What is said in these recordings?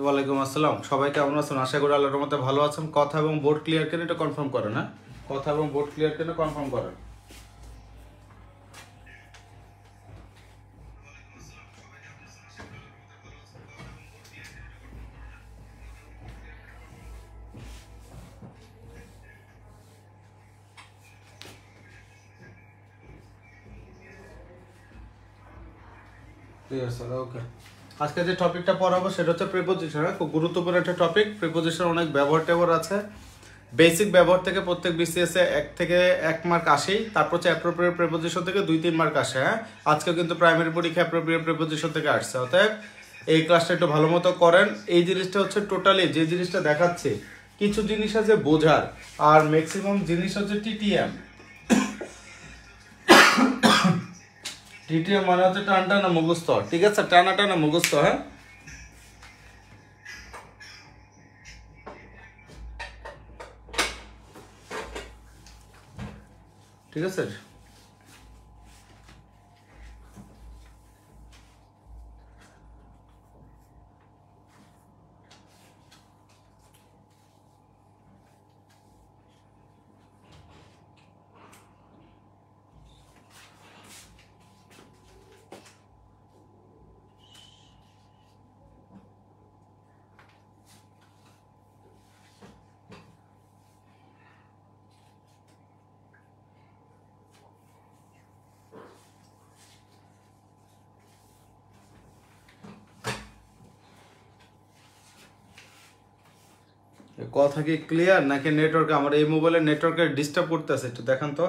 ওয়ালাইকুম আসসালাম। সবাই কেমন আছেন? আশা করি আল্লাহর রহমতে ভালো আছেন। কথা এবং বোর্ড ক্লিয়ার কেন এটা কনফার্ম করেন। হ্যাঁ, কথা এবং বোর্ড ক্লিয়ার কেন কনফার্ম করেন। ওকে, আজকে যে টপিকটা পড়াবো সেটা হচ্ছে প্রিপোজিশন। খুব গুরুত্বপূর্ণ একটা টপিক। প্রিপোজিশন অনেক ব্যবহার ট্যাবহার আছে। বেসিক ব্যবহার থেকে প্রত্যেক বিসিএস এ 1 থেকে 1 মার্ক আসেই, তারপর হচ্ছে অ্যাপ্রোপ্রিয়েট প্রিপোজিশন থেকে 2-3 মার্ক আসে। হ্যাঁ, আজকে কিন্তু প্রাইমারি পরীক্ষা অ্যাপ্রোপ্রিয়েট প্রিপোজিশন থেকে আসছে। অতএব এই ক্লাসটা একটু ভালো মতো করেন। এই জিনিসটা হচ্ছে টোটালি যে জিনিসটা দেখাচ্ছে, কিছু জিনিস আছে বোঝার, আর ম্যাক্সিমাম জিনিস হচ্ছে টিটিএম। টিটিএম মানে হচ্ছে টান টানা মুখস্থ। ঠিক আছে, টানা টানা মুখস্থ। হ্যাঁ, ঠিক আছে। কথা কি ক্লিয়ার নাকি নেটওয়ার্ক? আমার এই মোবাইলের নেটওয়ার্কের ডিস্টার্ব করতেছে, একটু দেখান তো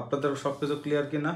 আপনাদের সবকিছু ক্লিয়ার কিনা।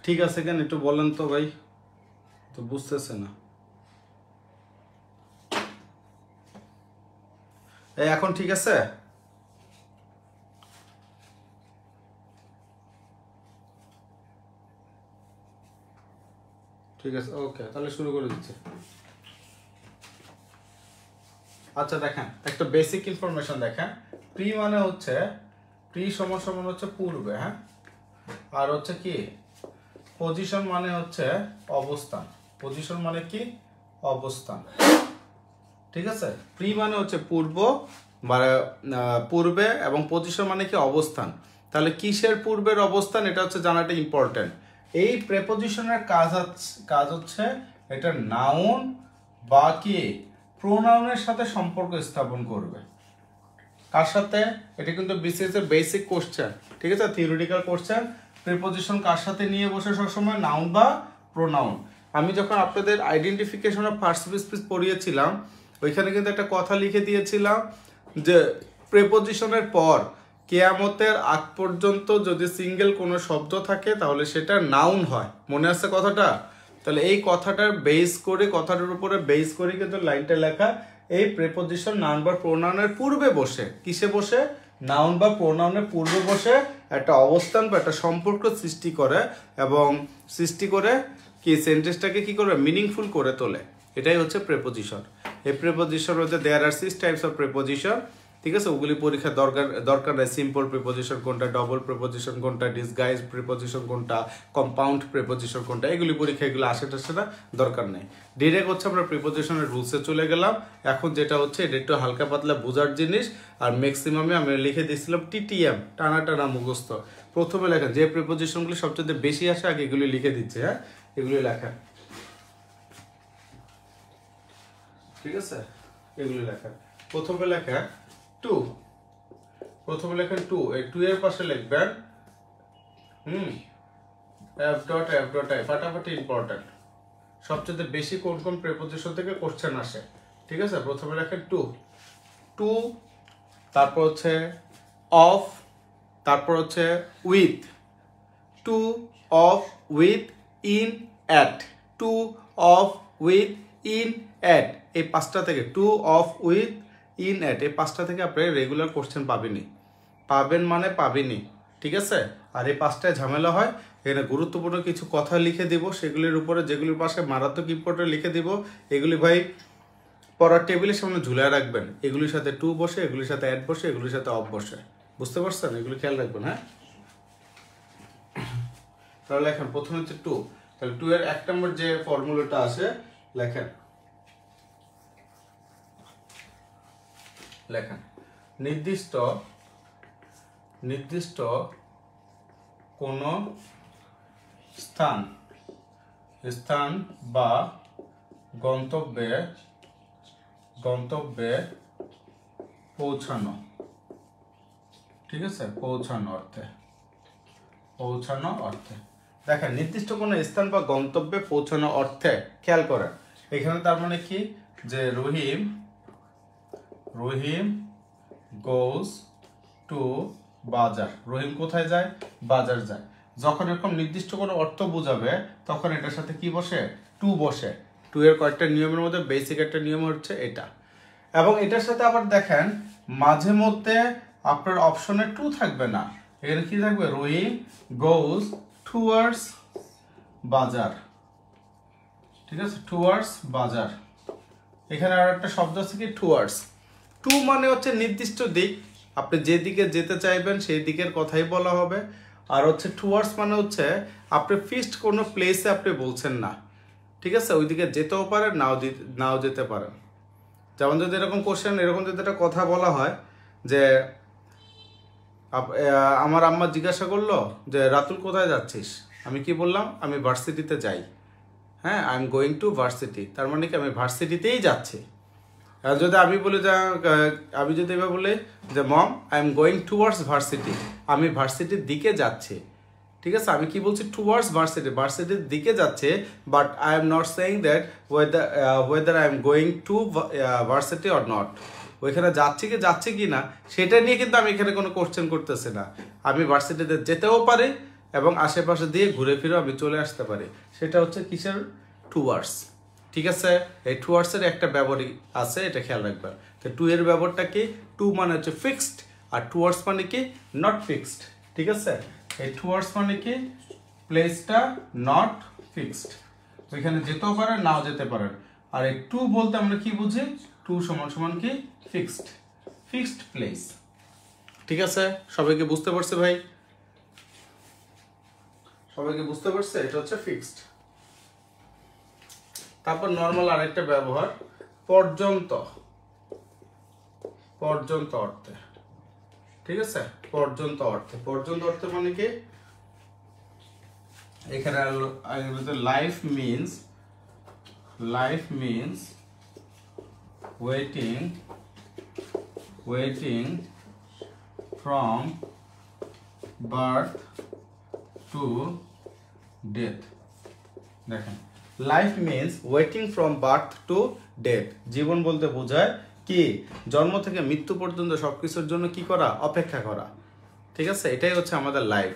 ঠিক আছে, কেন একটু বলেন তো ভাই, তো বুঝতেছে না। এই এখন ঠিক আছে? ঠিক আছে, ওকে, তাহলে শুরু করে দিচ্ছি। আচ্ছা দেখেন, একটা বেসিক ইনফরমেশন দেখেন। প্রি মানে হচ্ছে, প্রি সমান সমান হচ্ছে পূর্বে। হ্যাঁ, আর হচ্ছে কি পজিশন মানে হচ্ছে অবস্থান। পজিশন মানে কি? অবস্থান। ঠিক আছে, প্রি মানে হচ্ছে পূর্ব, মানে পূর্বে, এবং পজিশন মানে কি? অবস্থান। তাহলে কিসের পূর্বের অবস্থান, এটা হচ্ছে জানাটা ইম্পর্টেন্ট। এই প্রেপোজিশনের কাজ হচ্ছে এটা নাউন বা কি প্রোনাউনের সাথে সম্পর্ক স্থাপন করবে। কার সাথে? এটা কিন্তু বিসিএস এর বেসিক কোশ্চেন। ঠিক আছে, থিওরিটিক্যাল কোশ্চেন। প্রিপোজিশন কার সাথে নিয়ে বসে সবসময়? নাউন বা প্রোনাউন। আমি যখন আপনাদের আইডেন্টিফিকেশন অফ ফার্স্ট স্পিচ পড়িয়েছিলাম, ওইখানে কিন্তু একটা কথা লিখে দিয়েছিলাম যে প্রেপোজিশনের পর কিয়ামতের আগ পর্যন্ত যদি সিঙ্গেল কোনো শব্দ থাকে তাহলে সেটা নাউন হয়। মনে আছে কথাটা? তাহলে এই কথাটার বেস করে, কথাটার উপরে বেস করে কিন্তু লাইনটা লেখা। এই প্রেপোজিশন নাউন বা প্রোনাউনের পূর্বে বসে, কিসে বসে? নাউন বা প্রোনাউনের পূর্বে বসে একটা অবস্থান বা একটা সম্পর্ক সৃষ্টি করে, এবং সৃষ্টি করে কি সেন্টেন্সটাকে কি করবে? মিনিংফুল করে তোলে। এটাই হচ্ছে প্রেপোজিশন। এই প্রেপোজিশন হচ্ছে দেয়ার আর 6 টাইপস অফ প্রেপোজিশন, ঠিক আছে? ওগুলি পরীক্ষার দরকার নেই। সিম্পল প্রিপোজিশন কোনটা, ডবল প্রিপোজিশন কোনটা, ডিসগাইজ প্রিপোজিশন কোনটা, কম্পাউন্ড প্রিপোজিশন কোনটা, এগুলি পরীক্ষা, এগুলো আসে না, দরকার নেই। ডিরেক্ট হচ্ছে আমরা প্রিপোজিশনের রুলসে চলে গেলাম। এখন যেটা হচ্ছে এটা একটু হালকা পাতলা বোঝার জিনিস, আর ম্যাক্সিমামে আমি লিখে দিয়েছিলাম টিটিএম, টানা মুখস্থ। প্রথমে লেখা যে প্রিপোজিশনগুলি সবচেয়ে বেশি আসে আগে এগুলি লিখে দিচ্ছে, হ্যাঁ, এগুলি লেখা, ঠিক আছে? এগুলি লেখা। প্রথমে লেখা টু, প্রথমে লেখেন টু, এই টু এর পাশে লিখবেন এফ ডট আই, ফাটাফাটি ইম্পর্টেন্ট। সবচেয়ে বেশি কোন কোন প্রেপোজিশন থেকে কোশ্চেন আসে, ঠিক আছে? প্রথমে লেখেন টু, টু, তারপর হচ্ছে অফ, তারপর হচ্ছে with, to of with in at, to of with in at, এই পাঁচটা থেকে, to of with in at, এই পাঁচটা থেকে আপনি রেগুলার কোশ্চেন পাবেন মানে পাবেনি, ঠিক আছে? আর এই পাঁচটায় ঝামেলা হয়, এখানে গুরুত্বপূর্ণ কিছু কথা লিখে দিব, সেগুলির উপরে যেগুলির পাশে মারাত্মক ইম্পর্টেন্ট লিখে দিব, এগুলি ভাই পড়ার টেবিলের সামনে ঝুলে রাখবেন। এগুলির সাথে টু বসে, এগুলির সাথে অ্যাট বসে, এগুলির সাথে অফ বসে, বুঝতে পারছেন? এগুলি খেয়াল রাখবেন, হ্যাঁ? তাহলে এখন প্রথমে হচ্ছে টু, তাহলে টু এর 1 নম্বর যে ফর্মুলাটা আছে লেখেন, নির্দিষ্ট কোন স্থান বা গন্তব্যে পৌঁছানো, ঠিক আছে? পৌঁছানো অর্থে দেখেন, নির্দিষ্ট কোনো স্থান বা গন্তব্যে পৌঁছানো অর্থে, খেয়াল করেন এখানে তার মানে কি, যে রহিম গোজ টু বাজার। রহিম কোথায় যায়? বাজার যায়। যখন এরকম নির্দিষ্ট কোনো অর্থ বোঝাবে তখন এটার সাথে কি বসে? টু বসে। টু এর কয়েকটা নিয়মের মধ্যে বেসিক একটা নিয়ম হচ্ছে এটা। এবং এটার সাথে আবার দেখেন মাঝে মধ্যে আপনার অপশনে টু থাকবে না, এখানে কি থাকবে? রহিম গোজ টুয়ার্ডস বাজার, ঠিক আছে? টুয়ার্ডস বাজার। এখানে আর একটা শব্দ আছে কি? টুয়ার্ডস। টু মানে হচ্ছে নির্দিষ্ট দিক, আপনি যে দিকে যেতে চাইবেন সেই দিকের কথাই বলা হবে। আর হচ্ছে টুয়ার্ডস মানে হচ্ছে আপনি ফিক্সড কোনো প্লেসে আপনি বলছেন না, ঠিক আছে? ওইদিকে যেতেও পারেন, নাও যেতে পারেন। যেমন যদি এরকম কোশ্চেন, এরকম যদি একটা কথা বলা হয় যে আমার আম্মা জিজ্ঞাসা করলো যে রাতুল কোথায় যাচ্ছিস, আমি কি বললাম? আমি ভার্সিটিতে যাই, হ্যাঁ, I am going to varsity, তার মানে কি আমি ভার্সিটিতেই যাচ্ছি। আর যদি আমি বলি যে আমি যদি এবার বলি যে mom I am going towards varsity, আমি ভার্সিটির দিকে যাচ্ছি, ঠিক আছে? আমি কি বলছি? টুয়ার্ডস ভার্সিটির দিকে যাচ্ছে, but I am not saying that weather I am going to varsity or not. ওইখানে যাচ্ছে কি না সেটা নিয়ে কিন্তু আমি এখানে কোনো কোশ্চেন করতেছি না। আমি ভার্সিটিতে যেতেও পারি এবং আশেপাশে দিয়ে ঘুরে ফিরে আমি চলে আসতে পারি, সেটা হচ্ছে কিসের? টুয়ার্ডস, ঠিক আছে? এই টুয়ার্ডসের একটা ব্যবহারই আছে, এটা খেয়াল রাখবেন। তো টু এর ব্যবহারটা কি? টু মানে হচ্ছে ফিক্সড, আর টুয়ার্ডস মানে কি? নট ফিক্সড, ঠিক আছে? এই টুয়ার্ডস মানে কি? প্লেসটা নট ফিক্সড, ওইখানে যেতেও পারেন, নাও যেতে পারেন। আর এই টু বলতে আমরা কি বুঝি? টু সমান কি? ফিক্সড প্লেস, ঠিক আছে? সবাইকে বুঝতে পারছে ভাই? সবাইকে বুঝতে পারছে? এটা হচ্ছে ফিক্সড। তারপর নর্মাল আরেকটা ব্যবহার, পর্যন্ত অর্থে, ঠিক আছে? পর্যন্ত অর্থে মানে কি? এখানে life means waiting from birth to death. দেখেন life means waiting from birth to death. জীবন বলতে বোঝায় কি জন্ম থেকে মৃত্যু পর্যন্ত সবকিছুর জন্য কি করা, অপেক্ষা করা। ঠিক আছে, এটাই হচ্ছে আমাদের লাইফ।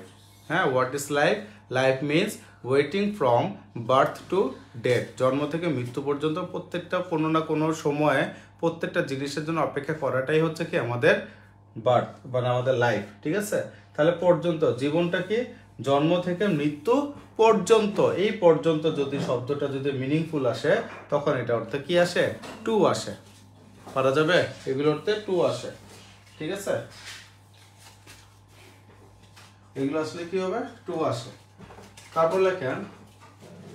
হ্যাঁ, what is life? Life means waiting from birth to death. জন্ম থেকে মৃত্যু পর্যন্ত প্রত্যেকটা কোনো না কোনো সময়ে প্রত্যেকটা জিনিসের জন্য অপেক্ষা করাটাই হচ্ছে কি আমাদের বার্থ, মানে আমাদের লাইফ। ঠিক আছে, তাহলে পর্যন্ত জীবনটা কি জন্ম থেকে মৃত্যু পর্যন্ত। এই পর্যন্ত যদি শব্দটা যদি মিনিংফুল আসে তখন এটা অর্থে কি আসে? টু আসে। পারা যাবে? এগুলো অর্থে টু আসে। ঠিক আছে, এগুলো আসলে কি হবে? টু আসে। তারপর লেখেন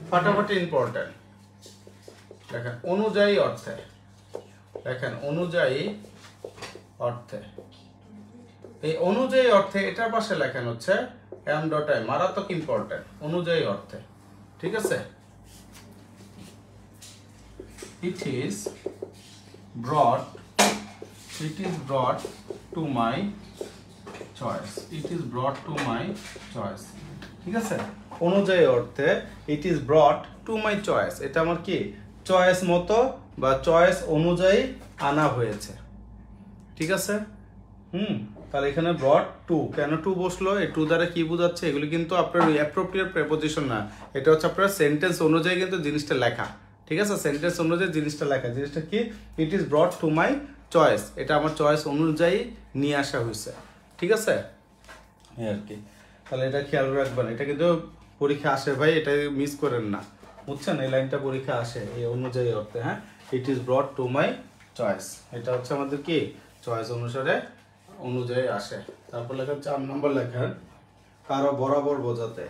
ফাটাফাটি ইম্পর্টেন্ট, লেখেন অনুযায়ী অর্থে। লেখেন অনুযায়ী অর্থে। এই অনুযায়ী অর্থে এটার পাশে লেখেন হচ্ছে এম ডট আই, মারাত্মক ইম্পর্টেন্ট। অনুযায়ী অর্থে, ঠিক আছে? It is ব্রট to my choice. It is ব্রট to my choice. ঠিক আছে, অনুযায়ী অর্থে it is ব্রট to my choice. এটা আমার কি চয়েস মতো বা চয়েস অনুযায়ী আনা হয়েছে। ঠিক আছে, তাহলে এখানে ব্রট টু, কেন টু বসলো? এই টু দ্বারা কি বোঝাচ্ছে? এগুলি কিন্তু আপনার অ্যাপ্রোপ্রিয়েট প্রেপোজিশন না, এটা হচ্ছে আপনার সেন্টেন্স অনুযায়ী কিন্তু জিনিসটা লেখা। ঠিক আছে, সেন্টেন্স অনুযায়ী জিনিসটা লেখা। জিনিসটা কি? It is ব্রট to my choice, এটা আমার চয়েস অনুযায়ী নিয়ে আসা হয়েছে। ঠিক আছে, এই আর কি। তাহলে এটা খেয়াল রাখবেন, এটা কিন্তু পরীক্ষা আসে ভাই, এটা মিস করেন না, বুঝছেন? এই লাইনটা পরীক্ষা আসে এই অনুযায়ী অর্থে। হ্যাঁ, it is ব্রট to my choice, এটা হচ্ছে আমাদের কি চয়েস অনুসারে অনুযায়ী আসে। তারপর লেখেন 4 নম্বর লেখেন কারো বরাবর বোঝাতে।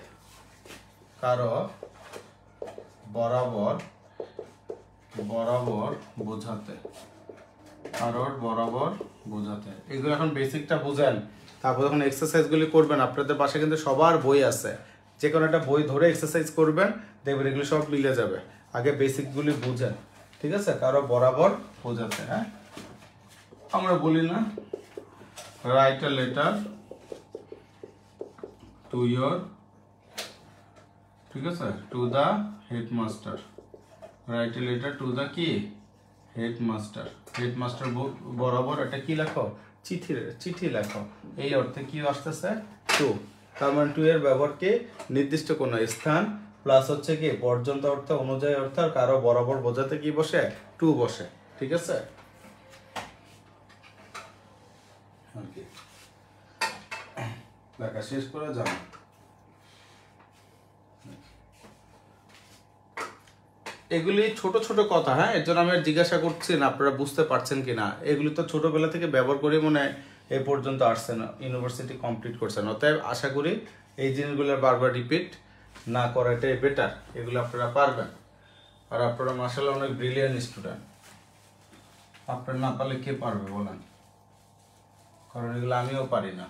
কারো বরাবর বোঝাতে। কারোর বরাবর বোঝাতে। এগুলো এখন বেসিকটা বুঝেন, তারপর যখন এক্সারসাইজগুলি করবেন, আপনাদের পাশে কিন্তু সবার বই আছে, যে কোনো একটা বই ধরে এক্সারসাইজ করবেন, দেখবেন এগুলো সব মিলে যাবে। আগে বেসিকগুলি বুঝেন। ঠিক আছে, কারো বরাবর বোঝাতে। হ্যাঁ, আমরা বলি না write a letter to your, ঠিক আছে, to the headmaster. Write a letter to the কি হেডমাস্টার। হেডমাস্টার বরাবর এটা কি লেখো? চিঠি লেখো। এই অর্থে কি আসতেছে? টু। তার মানে টু এর ব্যবহার কি নির্দিষ্ট কোনো স্থান প্লাস হচ্ছে কি পর্যন্ত অর্থ, অনুযায়ী অর্থ, আর কারো বরাবর বোঝাতে কি বসে? টু বসে। ঠিক আছে, লেখা শেষ করে যান। এগুলি ছোট ছোট কথা। হ্যাঁ, এর জন্য আমি জিজ্ঞাসা করছি না আপনারা বুঝতে পারছেন কিনা। এগুলি তো ছোটবেলা থেকে ব্যবহার করে মনে হয় এ পর্যন্ত আসছেন, ইউনিভার্সিটি কমপ্লিট করছেন। অতএব আশা করি এই জিনিসগুলো বারবার রিপিট না করাটাই বেটার। এগুলো আপনারা পারবেন, আর আপনারা মাশাআল্লাহ অনেক ব্রিলিয়ান্ট স্টুডেন্ট। আপনারা না পারলে কে পারবে বলেন? কারণ এগুলো আমিও পারি না।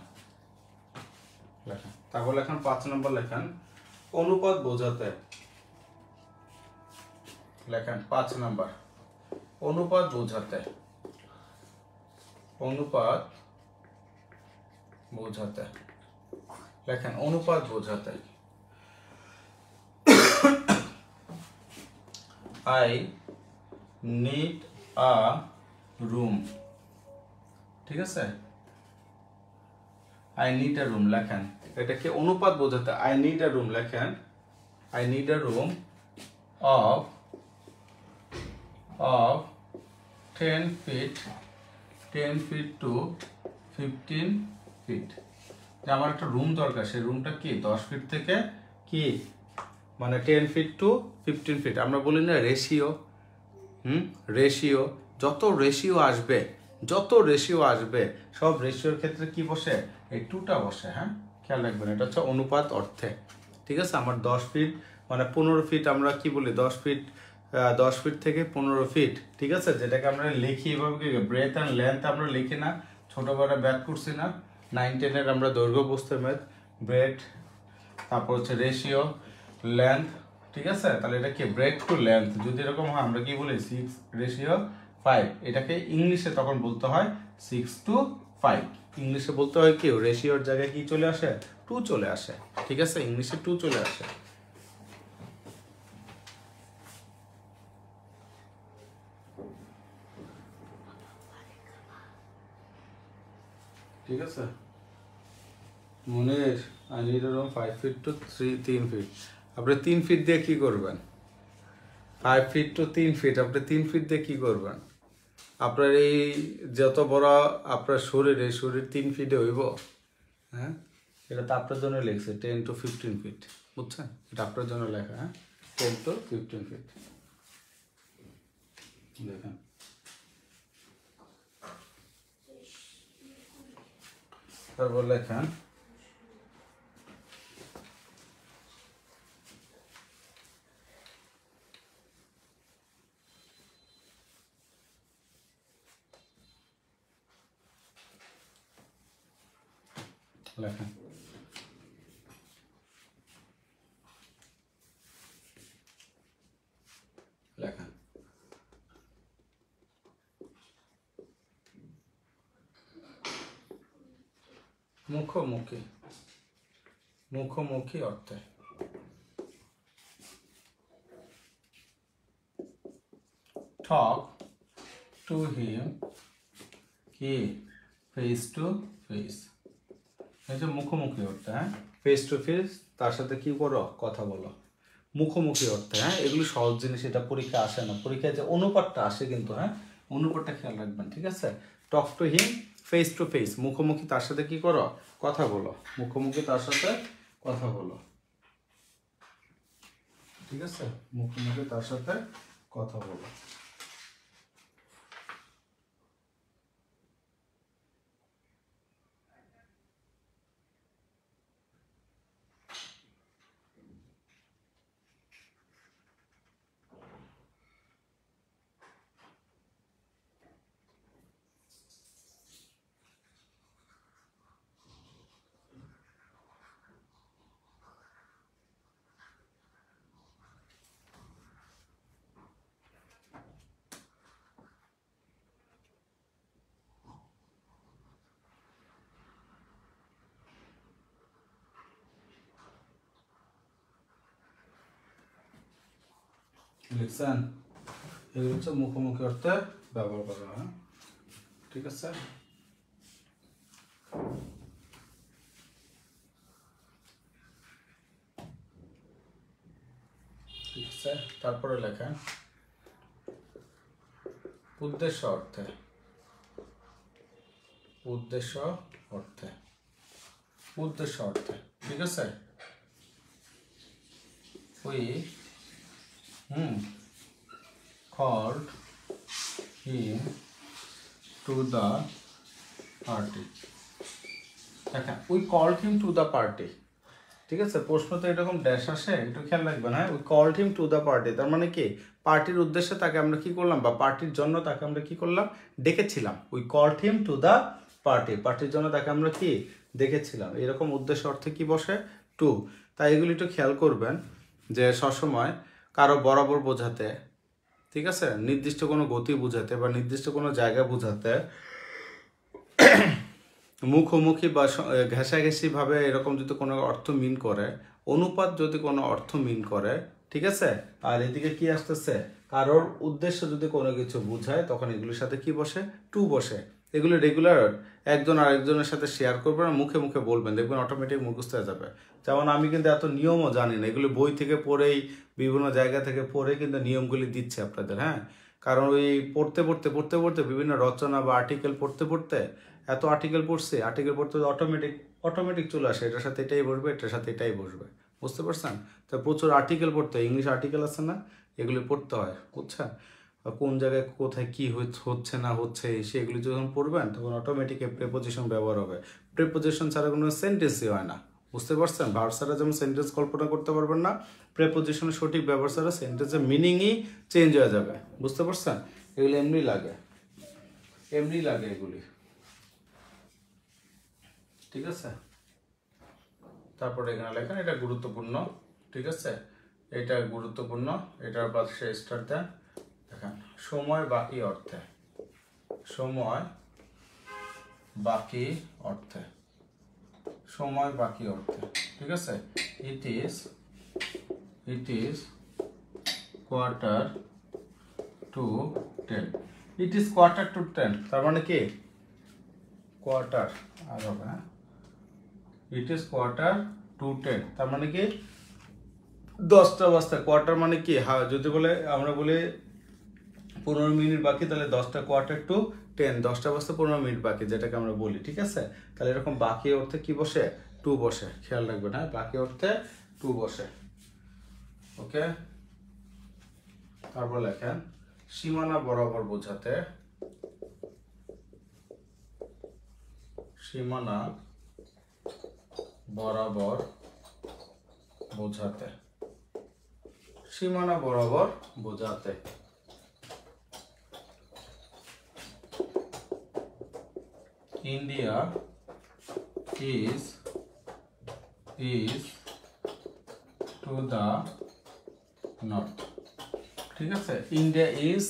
লেখেন তাহলে এখন 5 নম্বর লেখেন অনুপাত বোঝাতে। লেখেন 5 নম্বর অনুপাত বোঝাতে। অনুপাত বোঝাতে লেখেন অনুপাত বোঝাতে। I need a room। ঠিক আছে, I need a room লেখেন। এটা কি অনুপাত বোঝাতে? I need a room লেখেন। I need a room of 10 feet to 15 feet। যে আমার একটা রুম দরকার, সেই রুমটা কি 10 ফিট থেকে কি মানে 10 ফিট টু 15 ফিট। আমরা বলি না রেশিও। রেশিও, যত রেশিও আসবে সব রেশিওর ক্ষেত্রে কি বসে? এই টুটা বসে। হ্যাঁ, খেয়াল রাখবেন, এটা হচ্ছে অনুপাত অর্থে। ঠিক আছে, আমার 10 ফিট মানে 15 ফিট, আমরা কি বলি 10 ফিট থেকে 15 ফিট। ঠিক আছে, যেটাকে আমরা লিখি এভাবে কি ব্রেথ অ্যান্ড লেন্থ আমরা লিখি না, ছোটবেলায় ব্যাক করছি না 9-10 আমরা দৈর্ঘ্য বুঝতে মেদ ব্রেথ, তারপর হচ্ছে রেশিও, লেন্থ। ঠিক আছে, তাহলে এটা কি ব্রেথ টু লেন্থ। যদি এরকম হয় আমরা কি বলি 6:5। এটাকে ইংলিশে তখন বলতে হয় 6:5। ইংলিশে বলতে হয় কি রেশিওর জায়গায় কি চলে আসে? 2 চলে আসে। ঠিক আছে, ইংলিশে 2 চলে আসে। ঠিক আছে Munir I need around 5 feet to 3 feet আপনি 3 ফিট দিয়ে কি করবেন 5 ফিট টু 3 ফিট আপনি 3 ফিট দিয়ে কি করবেন আপনার এই যত বড় আপনার শরীর এই শরীর 3 ফিটে হইব হ্যাঁ এটা তো আপনার জন্য লেখছে 10 টু 15 ফিট বুঝছেন এটা আপনার জন্য লেখা হ্যাঁ 10 টু 15 ফিট দেখেন তারপর লেখেন লেখেন লেখেন মুখোমুখি মুখোমুখি অর্থে talk to him কি ফেস টু ফেস এই যে মুখোমুখি অর্থে হ্যাঁ ফেস টু ফেস তার সাথে কি করো কথা বলো মুখোমুখি অর্থে হ্যাঁ এগুলো সহজ জিনিস এটা পরীক্ষা আসে না পরীক্ষায় যে অনুপাতটা আসে কিন্তু হ্যাঁ অনুপাতটা খেয়াল রাখবেন ঠিক আছে talk to him face to face মুখোমুখি তার সাথে কি করো কথা বলো মুখোমুখি তার সাথে কথা বলো ঠিক আছে মুখোমুখি তার সাথে কথা বলো লিখছেন এগুলো হচ্ছে মুখোমুখি অর্থে ব্যবহার করা হয় ঠিক আছে ঠিক আছে তারপরে লেখেন উদ্দেশ্য অর্থে উদ্দেশ্য অর্থে উদ্দেশ্য অর্থে ঠিক আছে we called him to the party দেখেন we called him to the party ঠিক আছে প্রশ্নতে এরকম ড্যাশ আসে একটু খেয়াল রাখবেন হ্যাঁ we called him to the party তার মানে কি পার্টির উদ্দেশ্যে তাকে আমরা কি করলাম বা পার্টির জন্য তাকে আমরা কি করলাম ডেকেছিলাম we called him to the party পার্টির জন্য তাকে আমরা কি ডেকেছিলাম এরকম উদ্দেশ্য অর্থে কি বসে টু তাই এগুলি একটু খেয়াল করবেন যে সবসময় কারো বরাবর বোঝাতে ঠিক আছে নির্দিষ্ট কোনো গতি বোঝাতে বা নির্দিষ্ট কোনো জায়গা বোঝাতে মুখোমুখি বা ঘেঁষাঘেঁষি ভাবে এরকম যদি কোনো অর্থ মিন করে অনুপাত যদি কোনো অর্থ মিন করে ঠিক আছে আর এদিকে কি আসতেছে কারোর উদ্দেশ্য যদি কোনো কিছু বোঝায় তখন এগুলোর সাথে কি বসে টু বসে এগুলো রেগুলার একজন আরেকজনের সাথে শেয়ার করবেন আর মুখে মুখে বলবেন দেখবেন অটোমেটিক মুখস্থ হয়ে যাবে যেমন আমি কিন্তু এত নিয়মও জানি না এগুলো বই থেকে পড়েই বিভিন্ন জায়গা থেকে পড়ে কিন্তু নিয়মগুলি দিচ্ছে আপনাদের হ্যাঁ কারণ ওই পড়তে পড়তে বিভিন্ন রচনা বা আর্টিকেল পড়তে এত আর্টিকেল পড়তে অটোমেটিক চলে আসে এটার সাথে এটাই বসবে এটার সাথে এটাই বসবে বুঝতে পারছেন তো প্রচুর আর্টিকেল পড়তে হয় ইংলিশ আর্টিকেল আছে না এগুলি পড়তে হয় বুঝছেন কোন জায়গায় কোথায় কি হচ্ছে না হচ্ছে সেগুলি যখন পড়বেন তখন অটোমেটিক প্রেপোজিশন ব্যবহার হবে প্রেপোজিশন ছাড়া কোনো সেন্টেন্সই হয় না বুঝতে পারছেন ভার্ব ছাড়া যেমন সেন্টেন্স কল্পনা করতে পারবেন না প্রেপোজিশনের সঠিক ব্যবহার ছাড়া সেন্টেন্সের মিনিংই চেঞ্জ হয়ে যাবে বুঝতে পারছেন এগুলি এমনি লাগে এগুলি ঠিক আছে তারপরে এখানে লেখেন এটা গুরুত্বপূর্ণ ঠিক আছে এটা গুরুত্বপূর্ণ এটার পাশে স্টার দেন দেখেন সময় বাকি অর্থে সময় বাকি অর্থে ঠিক আছে it is quarter to 10 it is quarter to 10 তার মানে কি কোয়ার্টার আর হবে না, ইট ইজ 9:45 তার মানে কি 10টা বাজতে, কোয়ার্টার মানে কি যদি বলে আমরা বলি 15 মিনিট বাকি, তাহলে 10:45 10টা বাজতে 15 মিনিট বাকি, যেটাকে আমরা বলি, ঠিক আছে। তাহলে এরকম বাকি অর্থে কি বসে, টু বসে, খেয়াল রাখবেন, হ্যাঁ, বাকি অর্থে টু বসে। ওকে, তারপর লেখেন সীমানা বরাবর বোঝাতে, সীমানা বরাবর বোঝাতে, সীমানা বরাবর বোঝাতে। India is to the north, ঠিক আছে। India is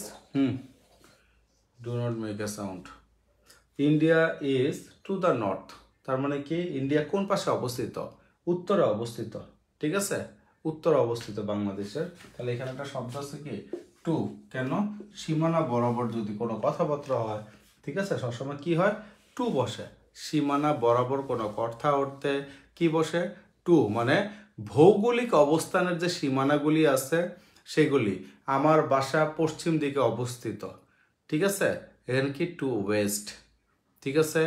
do not make a sound. India is to the north, তার মানে কি ইন্ডিয়া কোন পাশে অবস্থিত, উত্তরে অবস্থিত, ঠিক আছে, উত্তরে অবস্থিত বাংলাদেশের। তাহলে এখানে একটা শব্দ আছে কি টু, কেন, সীমানা বরাবর যদি কোনো কথাবার্তা হয়, ঠিক আছে, সবসময় কি হয়, টু বসে। সীমানা বরাবর কোনো কথা অর্থে কি বসে, টু, মানে ভৌগোলিক অবস্থানের যে সীমানাগুলি আছে সেগুলি, আমার বাসা পশ্চিম দিকে অবস্থিত, ঠিক আছে, এখানে কি টু ওয়েস্ট, ঠিক আছে,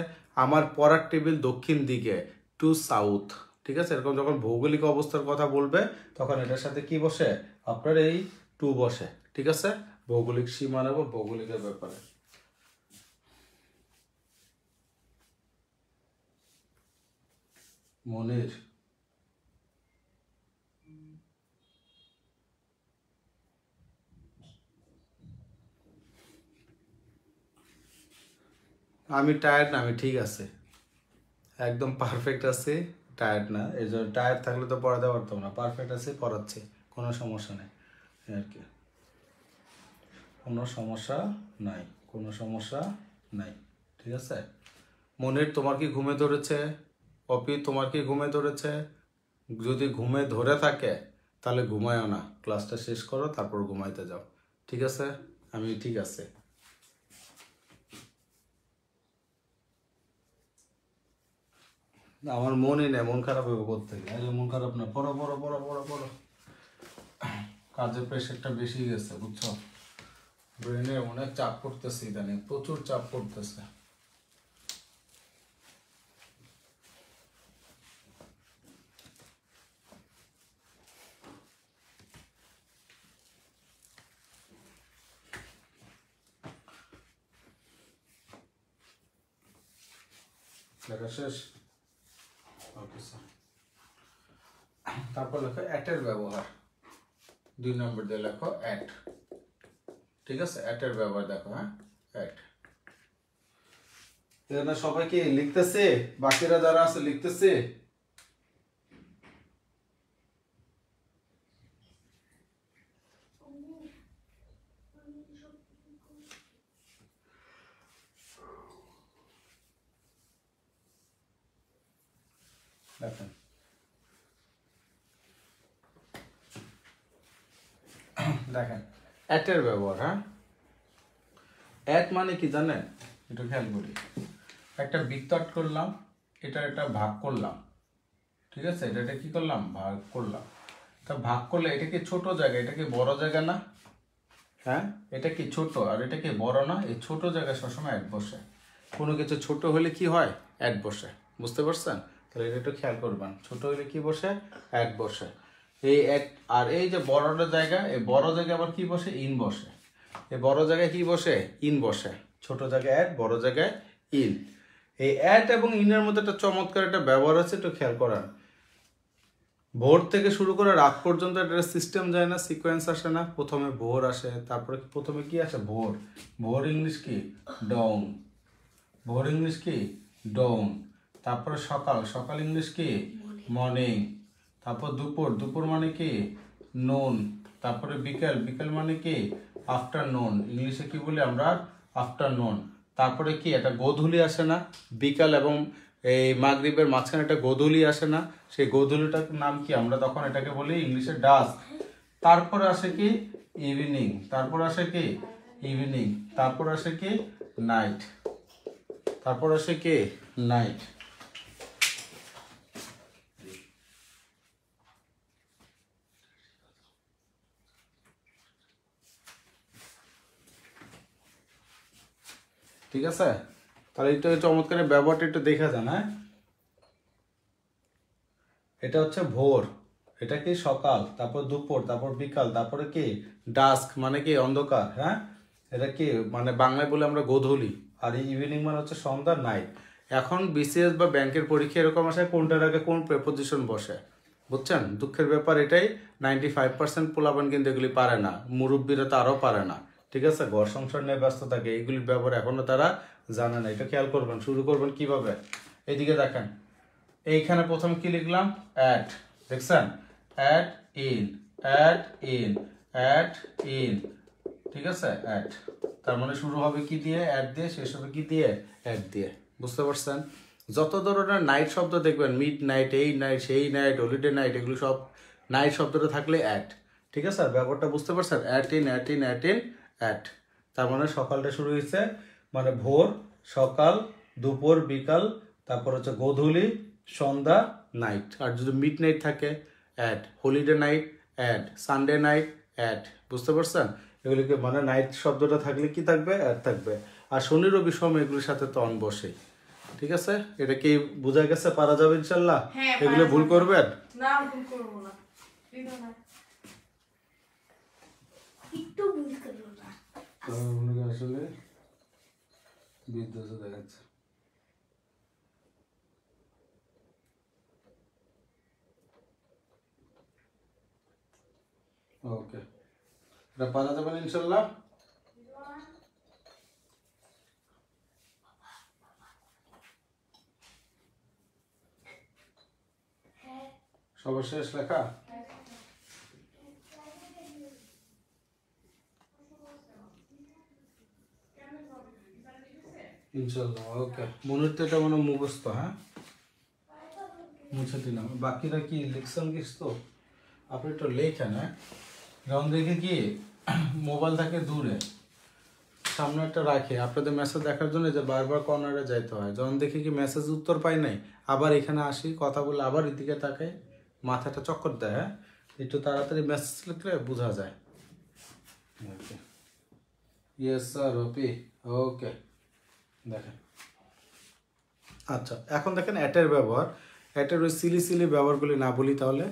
আমার পড়ার টেবিল দক্ষিণ দিকে, টু সাউথ, ঠিক আছে। এরকম যখন ভৌগোলিক অবস্থার কথা বলবে তখন এটার সাথে কি বসে, আপনার এই টু বসে, ঠিক আছে, ভৌগোলিক সীমানা বা ভৌগোলিকের ব্যাপারে। মনির, আমি টায়ার্ড না, আমি ঠিক আছে, একদম পারফেক্ট আছে, টায়ার্ড না। এই জন্য টায়ার্ড থাকলে তো পড়াতে পারতাম না, পারফেক্ট আছে, পড়াচ্ছি, কোনো সমস্যা নেই আর কি, কোনো সমস্যা নাই, কোনো সমস্যা নাই, ঠিক আছে। মনির, তোমার কি ঘুমে ধরেছে? অপি, তোমার কি ঘুমে ধরেছে? যদি ঘুমে ধরে থাকে তাহলে ঘুমায়ও না, ক্লাসটা শেষ করো তারপর ঘুমাইতে যাও, ঠিক আছে। আমি ঠিক আছে, আমার মনই নেই, মন খারাপ হবে কোত্থেকে, মন খারাপ না, পড়ো পড়ো পড়ো পড়ো পড়ো, কাজের প্রেশারটা বেশি গেছে, বুঝছো, ব্রেনে অনেক চাপ পড়তেছে ইদানিং, প্রচুর চাপ পড়তেছে। লেখা শেষ? Okay sir. তারপর লেখো অ্যাটের ব্যবহার, 2 নম্বর দিয়ে লেখো অ্যাট, ঠিক আছে, অ্যাটের ব্যবহার দেখো, হ্যাঁ, অ্যাট। এখানে সবাই কি লিখতেছে, বাকিরা যারা আছে লিখতেছে? দেখেন, দেখেন অ্যাটের ব্যবহার, হ্যাঁ, অ্যাট মানে কি জানেন, একটু খেয়াল করি, একটা বৃত্ত আট করলাম, এটা ভাগ করলাম, ঠিক আছে, এটা কি করলাম, ভাগ করলাম। তা ভাগ করলে এটা কি ছোট জায়গা, এটা কি বড় জায়গা না, হ্যাঁ, এটা কি ছোট আর এটা কি বড় না, এই ছোট জায়গায় সবসময় অ্যাট বসে, কোনো কিছু ছোট হলে কি হয়, অ্যাট বসে, বুঝতে পারছেন? তাহলে এটা একটু খেয়াল করবেন, ছোট হলে কি বসে, অ্যাট বসে, এই এক। আর এই যে বড়টা জায়গা, এই বড় জায়গায় আবার কি বসে, ইন বসে, এই বড় জায়গায় কি বসে, ইন বসে, ছোট জায়গায় অ্যাট, বড় জায়গায় ইন। এই অ্যাট এবং ইনের মধ্যে একটা চমৎকার একটা ব্যবহার আছে, একটু খেয়াল করেন। ভোর থেকে শুরু করে রাত পর্যন্ত একটা সিস্টেম যায় না, সিকোয়েন্স আসে না, প্রথমে ভোর আসে, তারপরে প্রথমে কি আসে, ভোর, ভোর ইংলিশ কি, ডাউন, ভোর ইংলিশ কি, ডাউন, তারপরে সকাল, সকাল ইংলিশ কি, মর্নিং, তারপর দুপুর, দুপুর মানে কি, নুন, তারপরে বিকেল, বিকেল মানে কি, আফটারনুন, ইংলিশে কি বলি আমরা, আফটারনুন, তারপরে কি একটা গোধূলি আসে না, বিকাল এবং এই মাগরিবের মাঝখানে একটা গোধূলি আসে না, সেই গোধূলিটার নাম কি, আমরা তখন এটাকে বলি ইংলিশে ডাস্ক। তারপরে আসে কি, ইভিনিং, তারপর আসে কি, ইভিনিং, তারপর আসে কি, নাইট, তারপর আসে কি, নাইট, ঠিক আছে? তাহলে একটু চমৎকার ব্যবহারটা একটু দেখা যান। হ্যাঁ, এটা হচ্ছে ভোর, এটা কি সকাল, তারপর দুপুর, তারপর বিকাল, তারপরে কি ডাস্ক মানে কি অন্ধকার। হ্যাঁ, এটা কি মানে বাংলায় বলে আমরা গোধূলি, আর ইভিনিং মানে হচ্ছে সন্ধ্যা, নাইট। এখন বিসিএস বা ব্যাংকের পরীক্ষা এরকম আসে কোনটার আগে কোন প্রেপোজিশন বসে, বুঝছেন? দুঃখের ব্যাপার এটাই, 95% পোলাপান কিন্তু এগুলি পারে না, মুরব্বীরা তো আরও পারে না। ঠিক আছে, ঘর সংসার নিয়ে ব্যস্ত থাকে, এইগুলির ব্যাপারে এখনো তারা জানে না। এটা খেয়াল করবেন। শুরু করবেন কিভাবে, এইদিকে দেখেন। এইখানে প্রথম কি লিখলাম, অ্যাড, দেখছেন? At in, at in, at in, ঠিক আছে? অ্যাড, তার মানে শুরু হবে কি দিয়ে, অ্যাড দিয়ে, শেষ হবে কি দিয়ে, অ্যাড দিয়ে। বুঝতে পারছেন? যত ধরনের নাইট শব্দ দেখবেন, মিড নাইট, এই নাইট, সেই নাইট, হলিডে নাইট, এগুলো সব নাইট শব্দটা থাকলে অ্যাড। ঠিক আছে, ব্যাপারটা বুঝতে পারছেন? At in, at in, at in, at. তার মানে সকালটা শুরু হয়েছে, মানে ভোর, সকাল, দুপুর, বিকাল, তারপর হচ্ছে গোধূলি, সন্ধ্যা, নাইট। আর যদি মিড নাইট থাকে at, holiday night at, Sunday night at. বুঝতে পারছেন? এগুলিকে মানে নাইট শব্দটা থাকলে কি থাকবে, অ্যাড থাকবে। আর শনি রবি সোম এগুলির সাথে তো অন বসে। ঠিক আছে, এটা কি বোঝা গেছে? পারা যাবে ইনশাল্লাহ? এগুলো ভুল করবেন না, ভুল করব না। একটু ভুল করব না। আসলে বিদ্যুৎ দেখাচ্ছে। ওকে, এটা পারা যাবে ইনশাল্লাহ? সর্বশেষ লেখা ইনশাল্লাহ। ওকে, মনের তো এটা মানে মুখস্থ। হ্যাঁ, মুছে দিলাম। বাকিরা কি লিখছেন কিছু? তো আপনি একটু লেখেন। হ্যাঁ, যখন দেখি কি মোবাইল থাকে দূরে, সামনে একটা রাখে আপনাদের মেসেজ দেখার জন্য, যে বারবার কর্নারে যাইতে হয়। যখন দেখি কি মেসেজ উত্তর পাই নাই, আবার এখানে আসি, কথা বলে আবার এদিকে তাকাই, মাথাটা চক্কর দেয়। হ্যাঁ, একটু তাড়াতাড়ি মেসেজ লিখলে বোঝা যায়। ওকে, ইয়েস স্যার, ওপি। ওকে, দেখেন। আচ্ছা, এখন দেখেন অ্যাটের ব্যবহার। অ্যাটের ওই সিলি সিলি ব্যবহারগুলি না বলি তাহলে।